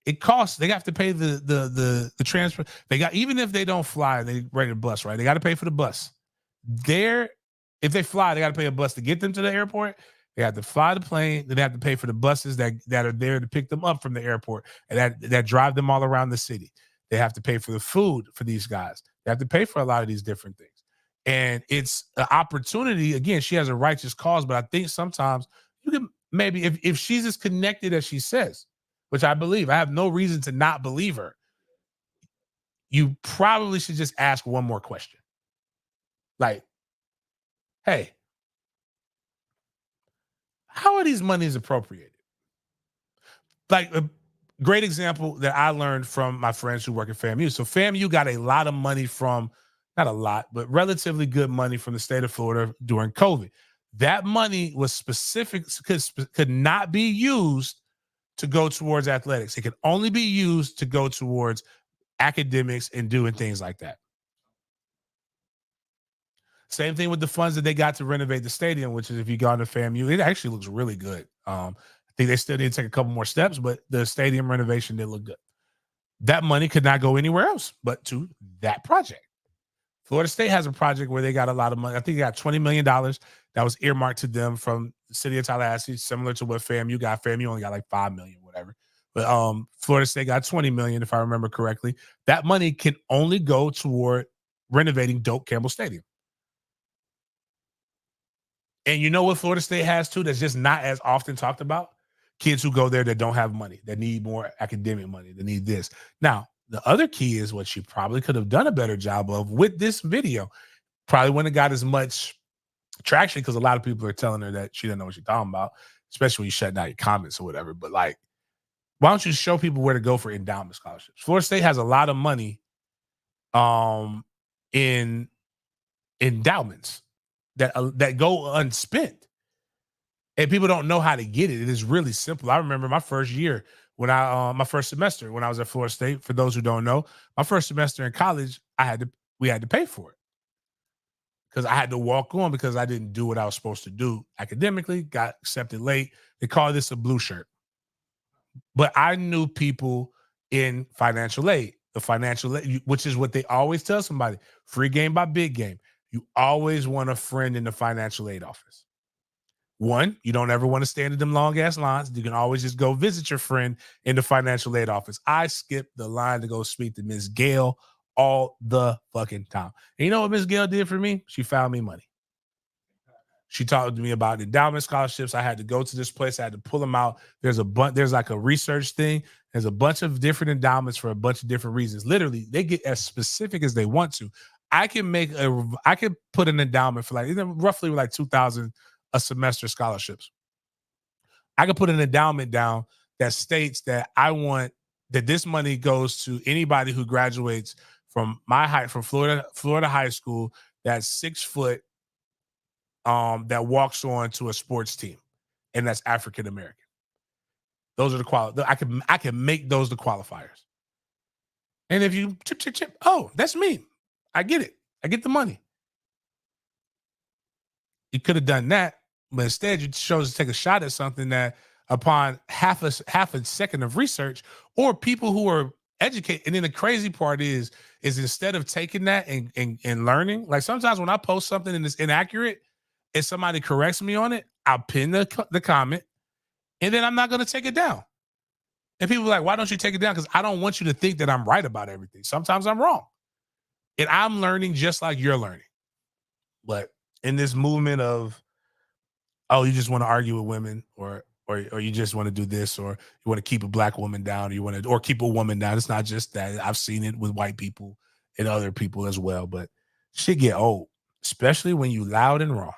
it costs. They have to pay the transfer. They got even if they don't fly, they rent a bus, right? They got to pay for the bus. If they fly, they got to pay a bus to get them to the airport. They have to fly the plane. Then they have to pay for the buses that are there to pick them up from the airport and that drive them all around the city. They have to pay for the food for these guys. They have to pay for a lot of these different things. And it's an opportunity. Again, she has a righteous cause, but I think sometimes you can maybe if she's as connected as she says, which I believe, I have no reason to not believe her. You probably should just ask one more question. Like, hey, how are these monies appropriated? Like a great example that I learned from my friends who work at FAMU. So FAMU got a lot of money from, not a lot, but relatively good money from the state of Florida during COVID. That money was specific, could not be used to go towards athletics. It could only be used to go towards academics and doing things like that. Same thing with the funds that they got to renovate the stadium, which is if you go into FAMU, it actually looks really good. I think they still need to take a couple more steps, but the stadium renovation did look good. That money could not go anywhere else but to that project. Florida State has a project where they got a lot of money. I think they got $20 million that was earmarked to them from the city of Tallahassee, similar to what FAMU got. FAMU only got like $5 million, whatever. But Florida State got $20 million, if I remember correctly. That money can only go toward renovating Doak Campbell Stadium. And you know what Florida State has too that's just not as often talked about? Kids who go there that don't have money, that need more academic money, that need this. Now, the other key is what she probably could have done a better job of with this video. Probably wouldn't have got as much traction because a lot of people are telling her that she doesn't know what she's talking about, especially when you shut down your comments or whatever. But like, why don't you show people where to go for endowment scholarships? Florida State has a lot of money in endowments that go unspent. And people don't know how to get it. It is really simple. I remember my first year my first semester when I was at Florida State. For those who don't know, my first semester in college, we had to pay for it because I had to walk on because I didn't do what I was supposed to do academically. Got accepted late. They call this a blue shirt. But I knew people in financial aid, which is what they always tell somebody: free game by big game. You always want a friend in the financial aid office. One, you don't ever want to stand in them long ass lines. You can always just go visit your friend in the financial aid office. I skipped the line to go speak to Miss Gail all the fucking time. And you know what Miss Gail did for me? She found me money. She talked to me about endowment scholarships. I had to go to this place. I had to pull them out. There's like a research thing. There's a bunch of different endowments for a bunch of different reasons. Literally, they get as specific as they want to. I can put an endowment for like roughly like 2,000 a semester scholarships. I could put an endowment down that states that I want that this money goes to anybody who graduates from Florida high school that's 6 foot, that walks on to a sports team, and that's African American. Those are the I can make those the qualifiers. And if you chip, oh, that's me. I get it. I get the money. You could have done that, but instead you chose to take a shot at something that upon half a second of research or people who are educated. And then the crazy part is instead of taking that and learning, like sometimes when I post something and it's inaccurate, if somebody corrects me on it, I'll pin the comment and then I'm not going to take it down. And people are like, why don't you take it down? Because I don't want you to think that I'm right about everything. Sometimes I'm wrong. And I'm learning just like you're learning. But in this movement of, oh, you just want to argue with women or you just want to do this, or you want to keep a black woman down, or keep a woman down. It's not just that. I've seen it with white people and other people as well. But shit get old, especially when you loud and raw.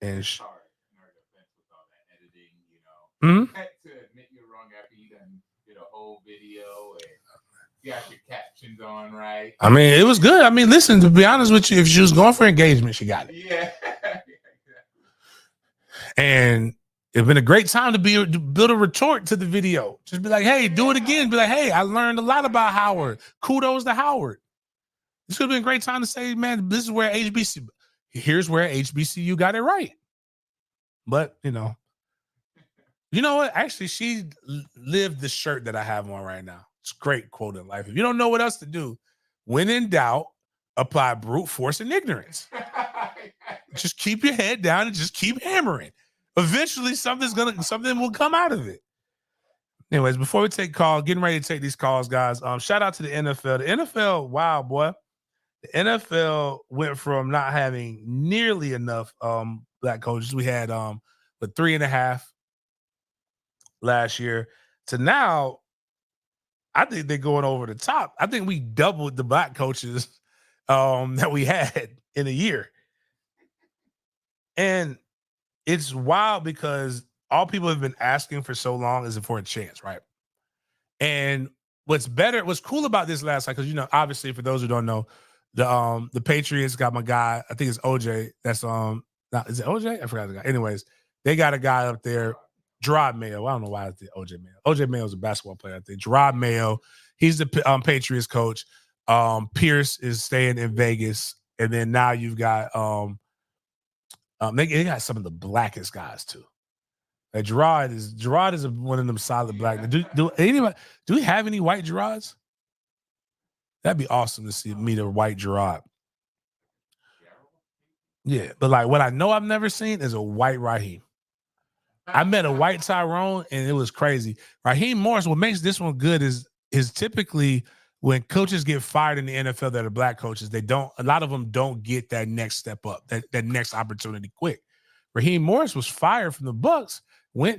And Hard in our defense with all that editing, you know. Mhm. Had to admit you're wrong after you done did a whole video and you got your captions on right. I mean, it was good. I mean, listen, to be honest with you, if she was going for engagement, she got it. Yeah. And it'd been a great time to build a retort to the video. Just be like, hey, do it again. Be like, hey, I learned a lot about Howard. Kudos to Howard. This would have been a great time to say, man, this is where here's where HBCU got it right. But, you know, You know what? Actually, she lived the shirt that I have on right now. It's a great quote in life. If you don't know what else to do, when in doubt, apply brute force and ignorance. Just keep your head down and just keep hammering. Eventually, something will come out of it. Anyways, before we take calls, getting ready to take these calls, guys. Shout out to the NFL. The NFL, wow, boy. The NFL went from not having nearly enough black coaches. We had but 3.5 last year to now. I think they're going over the top. I think we doubled the black coaches that we had in a year. And it's wild because all people have been asking for so long is for a chance, right? And what's cool about this last cycle, because obviously for those who don't know, the Patriots got my guy, I think it's OJ. That's is it OJ? I forgot the guy. Anyways, they got a guy up there, Gerard Mayo. I don't know why it's the OJ Mayo. OJ Mayo is a basketball player, I think. Gerard Mayo, he's the Patriots coach. Pierce is staying in Vegas, and then now you've got they got some of the blackest guys too. Like Gerard is one of them solid black. Do we have any white Gerards? That'd be awesome to meet a white Gerard. Yeah, but like what I know I've never seen is a white Raheem. I met a white Tyrone and it was crazy. Raheem Morris, what makes this one good is typically when coaches get fired in the NFL that are black coaches, a lot of them don't get that next step up, that next opportunity quick. Raheem Morris was fired from the Bucs,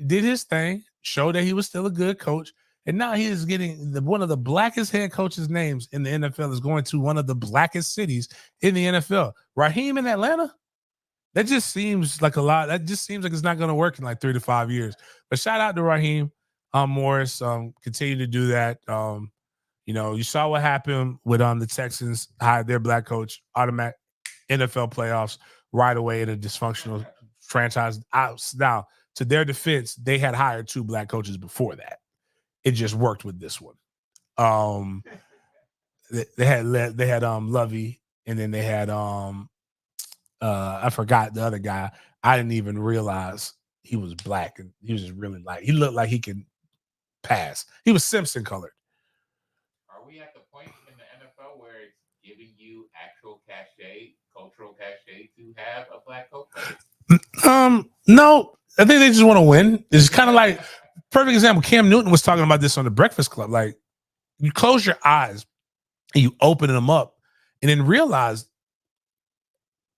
did his thing, showed that he was still a good coach, and now he is getting one of the blackest head coaches' names in the NFL is going to one of the blackest cities in the NFL. Raheem in Atlanta? That just seems like a lot. That just seems like it's not going to work in like 3 to 5 years. But shout out to Raheem Morris. Continue to do that. You saw what happened with the Texans hired their black coach, automatic NFL playoffs right away in a dysfunctional franchise. Now, to their defense, they had hired 2 black coaches before that. It just worked with this one. They had Lovey, and then they had I forgot the other guy. I didn't even realize he was black, and he was just really he looked like he could pass. He was Simpson colored. Are we at the point in the NFL where it's giving you actual cachet, cultural cachet to have a black coach? No. I think they just want to win. It's kind of like perfect example. Cam Newton was talking about this on the Breakfast Club. Like you close your eyes and you open them up, and then realize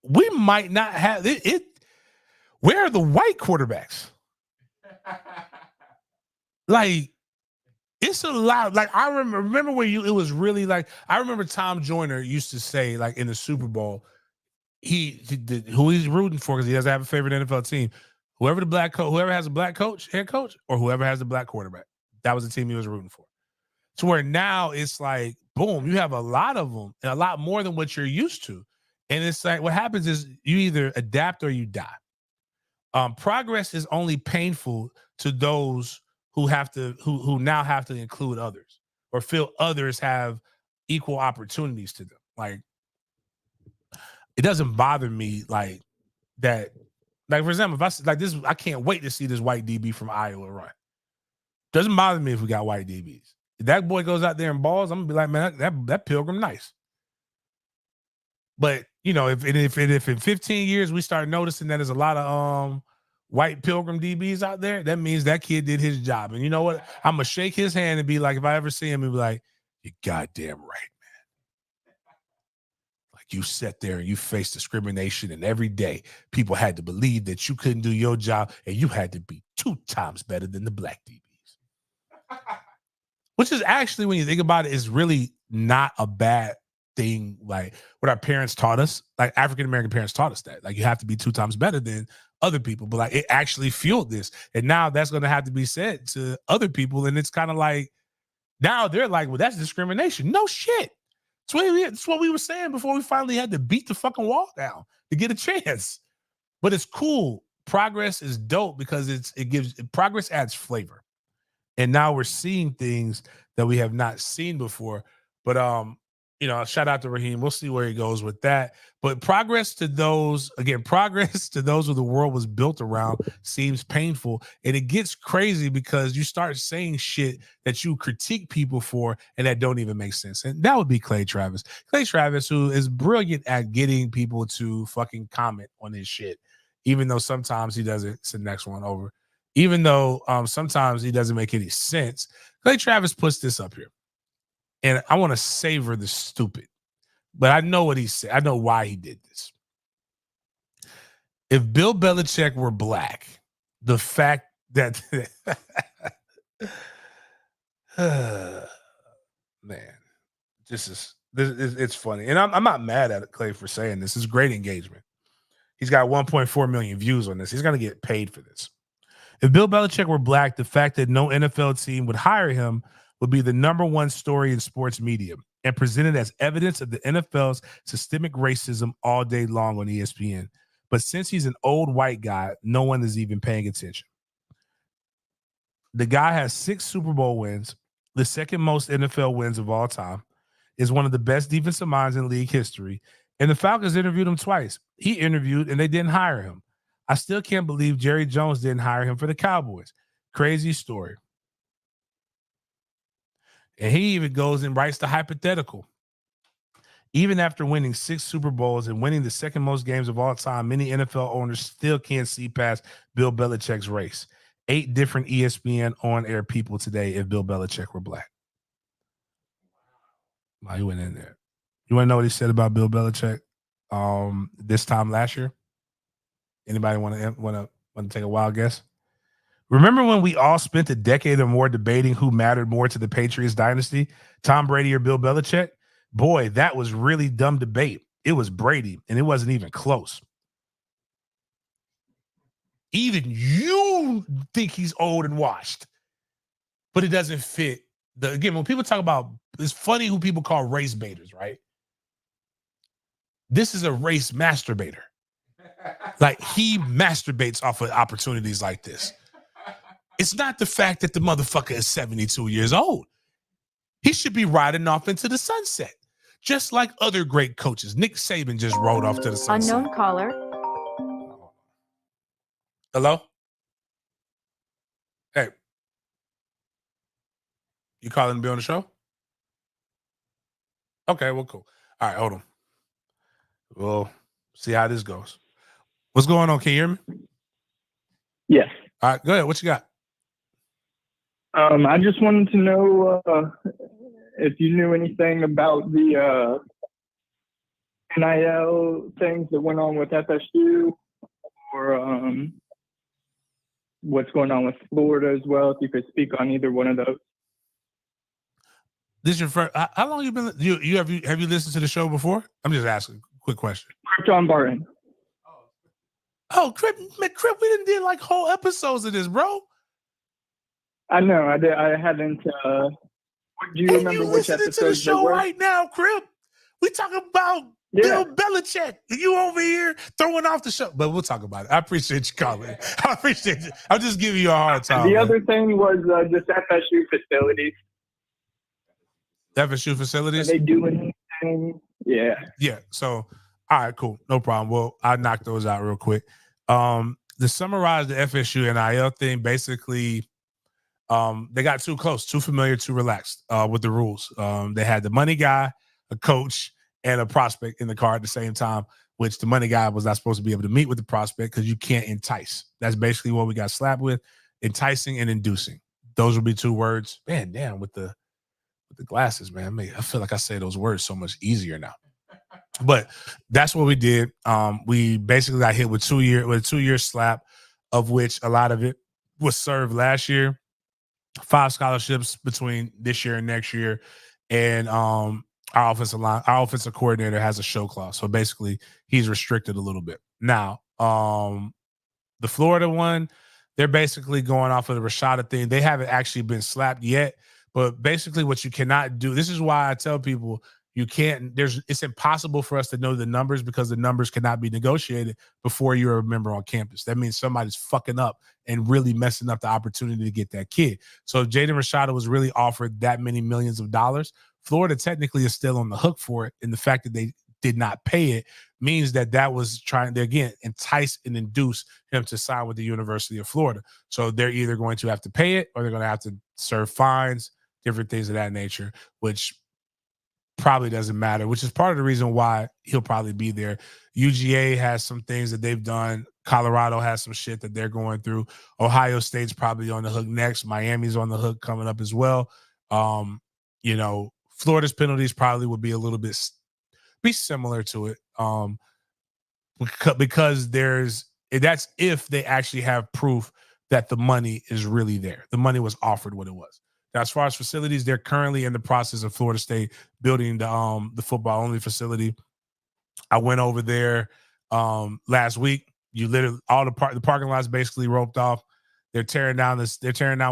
we might not have it. Where are the white quarterbacks? Like it's a lot. Like I remember when it was really like I remember Tom Joyner used to say like in the Super Bowl, who he's rooting for because he doesn't have a favorite NFL team. Whoever has a black coach, head coach, or whoever has a black quarterback, that was the team he was rooting for. To where now it's like, boom, you have a lot of them and a lot more than what you're used to. And it's like what happens is you either adapt or you die. Progress is only painful to those who now have to include others or feel others have equal opportunities to them. Like it doesn't bother me like that. Like for example, if I like this, I can't wait to see this white DB from Iowa run. Doesn't bother me if we got white DBs. If that boy goes out there and balls, I'm gonna be like, man, that Pilgrim nice. But if in 15 years we start noticing that there's a lot of white Pilgrim DBs out there, that means that kid did his job. And you know what? I'm gonna shake his hand and be like, if I ever see him, and be like, you're goddamn right, man. Like you sat there and you faced discrimination, and every day people had to believe that you couldn't do your job, and you had to be 2 times better than the black DBs. Which is actually, when you think about it, is really not a bad thing. Like what our parents taught us, like African-American parents taught us that. Like you have to be 2 times better than other people. But like it actually fueled this. And now that's going to have to be said to other people. And it's kind of like, now they're like, well, that's discrimination. No shit. That's what we were saying before we finally had to beat the fucking wall down to get a chance. But it's cool. Progress is dope because progress adds flavor. And now we're seeing things that we have not seen before. But shout out to Raheem. We'll see where he goes with that. But progress to those who the world was built around seems painful. And it gets crazy because you start saying shit that you critique people for and that don't even make sense. And that would be Clay Travis. Clay Travis, who is brilliant at getting people to fucking comment on his shit, even though sometimes he doesn't. It's the next one over. Even though sometimes he doesn't make any sense. Clay Travis puts this up here. And I want to savor the stupid, but I know what he said. I know why he did this. If Bill Belichick were black, the fact that man, it's funny, and I'm not mad at Clay for saying this. It's great engagement. He's got 1.4 million views on this. He's going to get paid for this. If Bill Belichick were black, the fact that no NFL team would hire him would be the number one story in sports media and presented as evidence of the NFL's systemic racism all day long on ESPN. But since he's an old white guy, no one is even paying attention. The guy has 6 Super Bowl wins, the second most NFL wins of all time, is one of the best defensive minds in league history, and the Falcons interviewed him twice. He interviewed and they didn't hire him. I still can't believe Jerry Jones didn't hire him for the Cowboys. Crazy story. And he even goes and writes the hypothetical. Even after winning 6 Super Bowls and winning the second most games of all time, many NFL owners still can't see past Bill Belichick's race. 8 different ESPN on-air people today if Bill Belichick were black. Wow, he went in there. You want to know what he said about Bill Belichick this time last year? Anybody want to take a wild guess? Remember when we all spent a decade or more debating who mattered more to the Patriots dynasty, Tom Brady or Bill Belichick? Boy, that was really dumb debate. It was Brady, and it wasn't even close. Even you think he's old and washed, but it doesn't fit. Again, when people talk about, it's funny who people call race baiters, right? This is a race masturbator. Like, he masturbates off of opportunities like this. It's not the fact that the motherfucker is 72 years old. He should be riding off into the sunset, just like other great coaches. Nick Saban just rode off to the sunset. Unknown caller. Hello? Hey. You calling to be on the show? Okay, well, cool. All right, hold on. We'll see how this goes. What's going on? Can you hear me? Yes. All right, go ahead. What you got? I just wanted to know if you knew anything about the NIL things that went on with FSU, or what's going on with Florida as well. If you could speak on either one of those. This is your first. How long you been? Have you listened to the show before? I'm just asking. Quick question. John Barton. Oh, Crip, we did like whole episodes of this, bro. I know. I did. I hadn't. Do you remember which episodes to the show they were? right now, Crip? We talking about Bill Belichick. You over here throwing off the show, but we'll talk about it. I appreciate you calling. I appreciate you. I'm just giving you a hard time. The other thing was just FSU facilities. FSU facilities. Are they doing anything? Yeah. Yeah. So, all right, cool. No problem. Well, I knocked those out real quick. To summarize the FSU NIL thing, basically, they got too close, too familiar, too relaxed with the rules. They had the money guy, a coach, and a prospect in the car at the same time, which the money guy was not supposed to be able to meet with the prospect because you can't entice. That's basically what we got slapped with: enticing and inducing. Those would be 2 words. Man, damn, with the glasses, man. I feel like I say those words so much easier now. But that's what we did. We basically got hit with a 2-year slap, of which a lot of it was served last year. 5 scholarships between this year and next year, and our offensive coordinator has a show clause, so basically he's restricted a little bit. Now, the Florida one, they're basically going off of the Rashada thing. They haven't actually been slapped yet, but basically what you cannot do. This is why I tell people it's impossible for us to know the numbers because the numbers cannot be negotiated before you're a member on campus. That means somebody's fucking up and really messing up the opportunity to get that kid. So Jaden Rashada was really offered that many millions of dollars Florida technically is still on the hook for it, and the fact that they did not pay it means that was trying to, again, entice and induce him to sign with the University of Florida. So they're either going to have to pay it or they're going to have to serve fines, different things of that nature, which probably doesn't matter, which is part of the reason why he'll probably be there. UGA has some things that they've done. Colorado has some shit that they're going through. Ohio State's probably on the hook next. Miami's on the hook coming up as well. Florida's penalties probably would be a little bit be similar to it. Because that's if they actually have proof that the money is really there. The money was offered what it was. Now, as far as facilities, they're currently in the process of Florida State building the football only facility. I went over there last week. You literally the parking lot's basically roped off. They're tearing down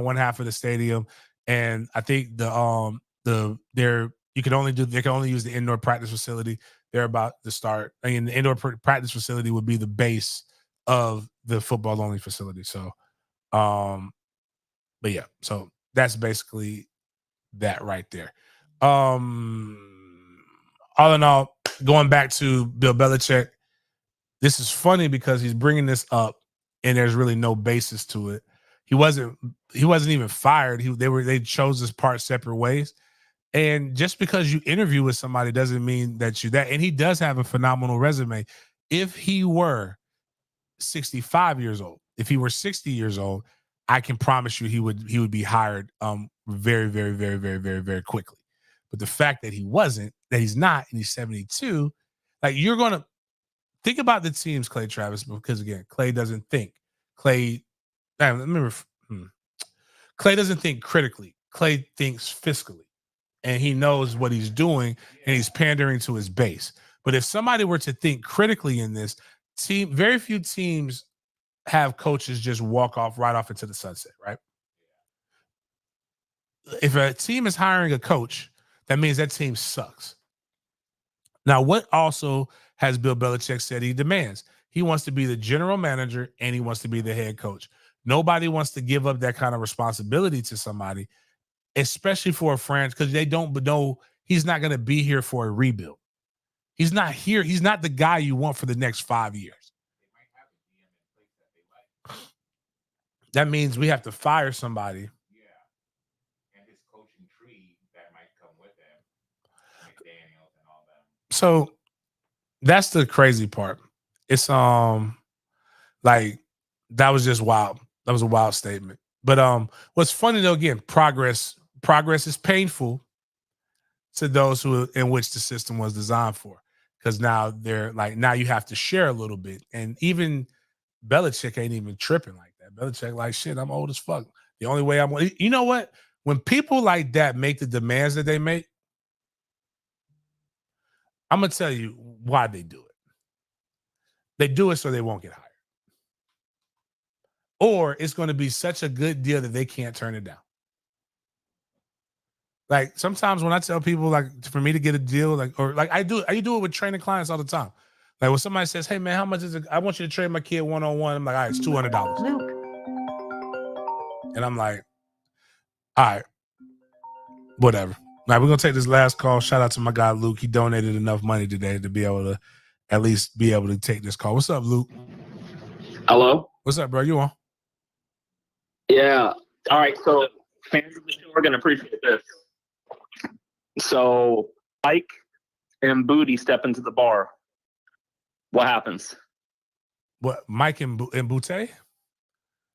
one half of the stadium, and I think they can only use the indoor practice facility. They're about to start. I mean, the indoor practice facility would be the base of the football only facility. So, but yeah, so that's basically that right there. All in all, going back to Bill Belichick, this is funny because he's bringing this up and there's really no basis to it. He wasn't even fired. They chose this part separate ways. And just because you interview with somebody doesn't mean that you're that. And he does have a phenomenal resume. If he were 65 years old, if he were 60 years old, I can promise you he would be hired very, very, very, very, very, very quickly. But the fact that he's not, and he's 72, like, you're going to think about the teams, Clay Travis, because again, Clay doesn't think. Clay doesn't think critically. Clay thinks fiscally. And he knows what he's doing, and he's pandering to his base. But if somebody were to think critically in this team, very few teams have coaches just walk right off into the sunset, right? If a team is hiring a coach, that means that team sucks. Now, what also has Bill Belichick said he demands? He wants to be the general manager and he wants to be the head coach. Nobody wants to give up that kind of responsibility to somebody, especially for a franchise, because they don't know he's not going to be here for a rebuild. He's not here. He's not the guy you want for the next 5 years. That means we have to fire somebody. Yeah. And his coaching tree that might come with him. McDaniels and all that. So that's the crazy part. It's like, that was just wild. That was a wild statement. But what's funny though, again, progress is painful to those in which the system was designed for. Because now now you have to share a little bit. And even Belichick ain't even tripping like that. Belichick like, shit, I'm old as fuck. The only way you know what? When people like that make the demands that they make, I'm going to tell you why they do it. They do it so they won't get hired. Or it's going to be such a good deal that they can't turn it down. Like, sometimes when I tell people, like, for me to get a deal, I do it with training clients all the time. Like, when somebody says, hey man, how much is it? I want you to train my kid one-on-one. I'm like, all right, it's $200. Luke. And I'm like, all right, whatever. All right, we're going to take this last call. Shout out to my guy, Luke. He donated enough money today to be able to at least be able to take this call. What's up, Luke? Hello? What's up, bro? You on? Yeah. All right. So fans of the show are going to appreciate this. So Ike and Booty step into the bar. What happens? What, Mike and Butte?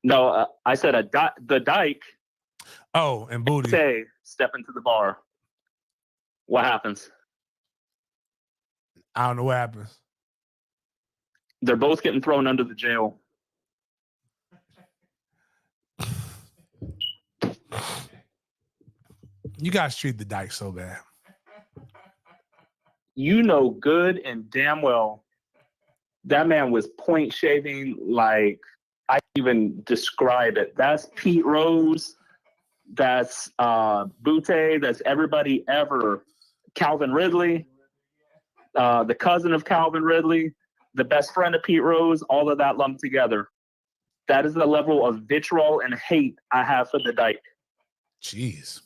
No, I said the Dyke. Oh, and Booty. Say step into the bar. What happens? I don't know what happens. They're both getting thrown under the jail. You guys treat the Dyke so bad. You know good and damn well that man was point shaving like I even describe it. That's Pete Rose. That's Butte. That's everybody ever. Calvin Ridley, the cousin of Calvin Ridley, the best friend of Pete Rose, all of that lumped together. That is the level of vitriol and hate I have for the Dyke. Jeez.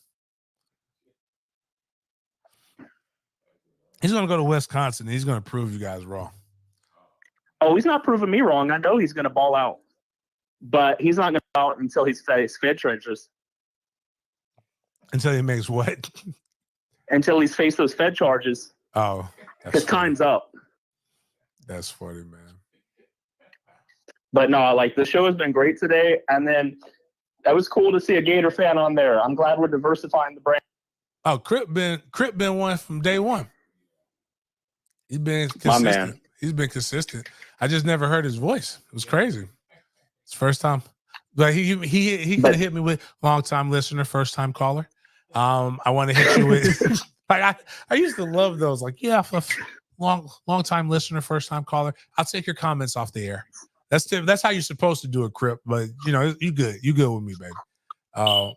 He's gonna go to Wisconsin. And he's gonna prove you guys wrong. Oh, he's not proving me wrong. I know he's going to ball out, but he's not going to ball out until he's faced Fed charges. Until he makes what? Until he's faced those Fed charges. Oh, His time's up. That's funny, man. But no, like the show has been great today, and then that was cool to see a Gator fan on there. I'm glad we're diversifying the brand. Oh, Crip been one from day one. He's been My consistent. man. He's been consistent. I just never heard his voice. It was crazy. It's first time. But he could have hit me with long time listener, first time caller. I want to hit you with like I used to love those. Like, yeah, long time listener, first time caller. I'll take your comments off the air. That's how you're supposed to do a Crip. But you know, you good with me, baby.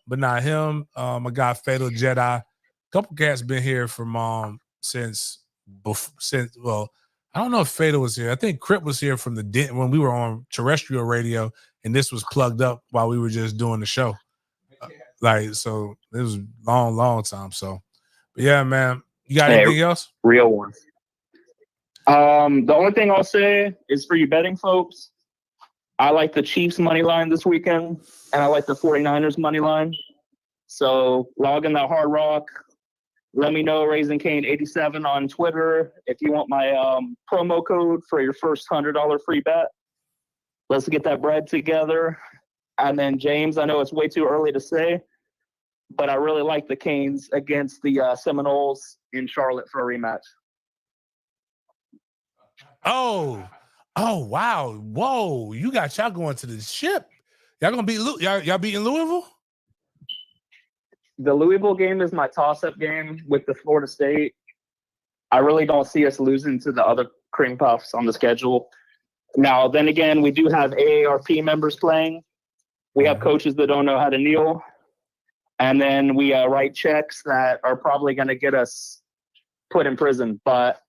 But not him. My guy Fatal Jedi. A couple cats been here from since I don't know if Fatal was here. I think Crip was here from when we were on terrestrial radio, and this was plugged up while we were just doing the show. So it was long time. So, but yeah, man, you got anything else? Real one. The only thing I'll say is for you betting folks, I like the Chiefs money line this weekend, and I like the 49ers money line. So log in that Hard Rock. Let me know, Raising Cane 87 on Twitter if you want my promo code for your first $100 free bet. Let's get that bread together. And then, James, I know it's way too early to say, but I really like the Canes against the Seminoles in Charlotte for a rematch. Oh, wow. Whoa, y'all going to the ship. Y'all gonna beat y'all beating Louisville? The Louisville game is my toss-up game with the Florida State. I really don't see us losing to the other cream puffs on the schedule. Now, then again, we do have AARP members playing. We have coaches that don't know how to kneel. And then we write checks that are probably going to get us put in prison. But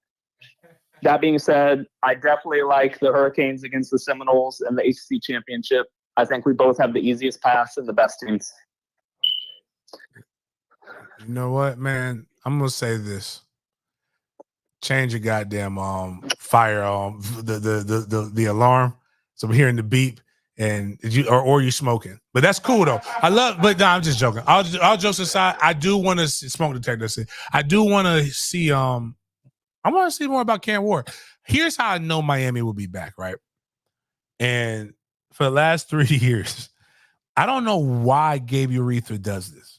that being said, I definitely like the Hurricanes against the Seminoles and the ACC championship. I think we both have the easiest paths and the best teams. You know what, man? I'm gonna say this. Change your goddamn fire the alarm. So I'm hearing the beep, and or you smoking. But that's cool though. I'm just joking. All jokes aside, I do want to smoke detector. I do want to see I want to see more about Cam Ward. Here's how I know Miami will be back, right? And for the last 3 years, I don't know why Gabe Urethra does this.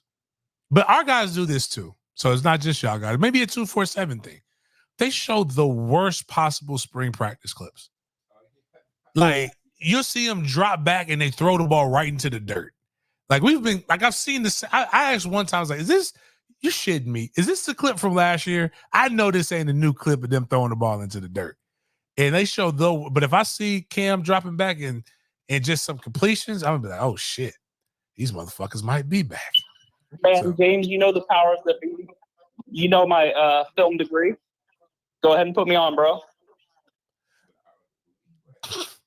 But our guys do this too. So it's not just y'all guys. Maybe a 247 thing. They show the worst possible spring practice clips. Like, you'll see them drop back and they throw the ball right into the dirt. Like, I've seen this. I asked one time, I was like, you shitting me? Is this the clip from last year? I know this ain't a new clip of them throwing the ball into the dirt. And they show but if I see Cam dropping back and just some completions, I'm gonna be like, oh shit, these motherfuckers might be back. And James, you know the powers that be. You know my film degree. Go ahead and put me on, bro.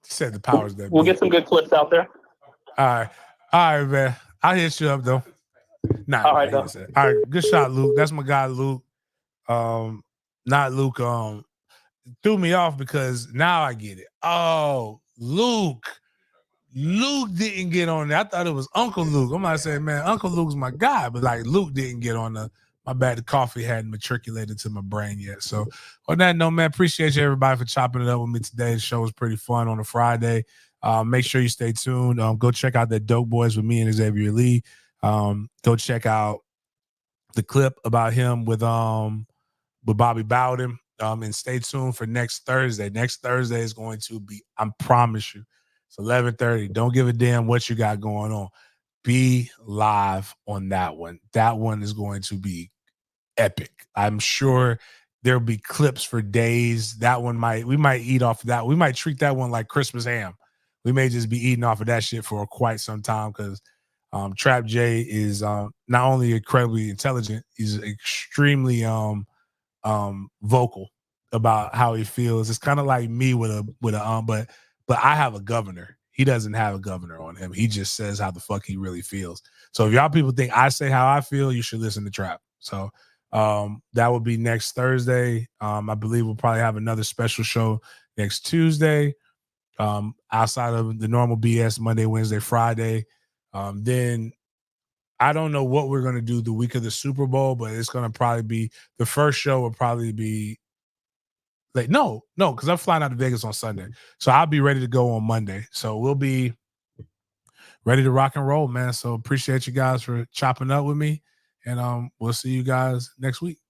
Said the powers that be. We'll get some good clips out there. All right, man. I'll hit you up though. Nah, all right, all right, good shot, Luke. That's my guy, Luke. Not Luke. Threw me off because now I get it. Oh, Luke didn't get on there. I thought it was Uncle Luke. I'm not saying, man, Uncle Luke's my guy, but like Luke didn't get on my bad. The coffee hadn't matriculated to my brain yet. So on that note, man, appreciate you everybody for chopping it up with me today. The show was pretty fun on a Friday. Make sure you stay tuned. Go check out that Dope Boys with me and Xavier Lee. Go check out the clip about him with Bobby Bowden. And stay tuned for next Thursday. Next Thursday is going to be, I promise you, it's 11:30. Don't give a damn what you got going on. Be live on that one. That one is going to be epic. I'm sure there'll be clips for days. We might eat off of that. We might treat that one like Christmas ham. We may just be eating off of that shit for quite some time because Trap J is not only incredibly intelligent, he's extremely vocal about how he feels. It's kind of like me with a but I have a governor. He doesn't have a governor on him. He just says how the fuck he really feels. So if y'all people think I say how I feel, you should listen to Trap. So That will be next Thursday. I believe we'll probably have another special show next Tuesday. Outside of the normal BS Monday, Wednesday, Friday. Then I don't know what we're going to do the week of the Super Bowl, but it's going to probably be the first show will probably be late. No, because I'm flying out to Vegas on Sunday. So I'll be ready to go on Monday. So we'll be ready to rock and roll, man. So appreciate you guys for chopping up with me. And we'll see you guys next week.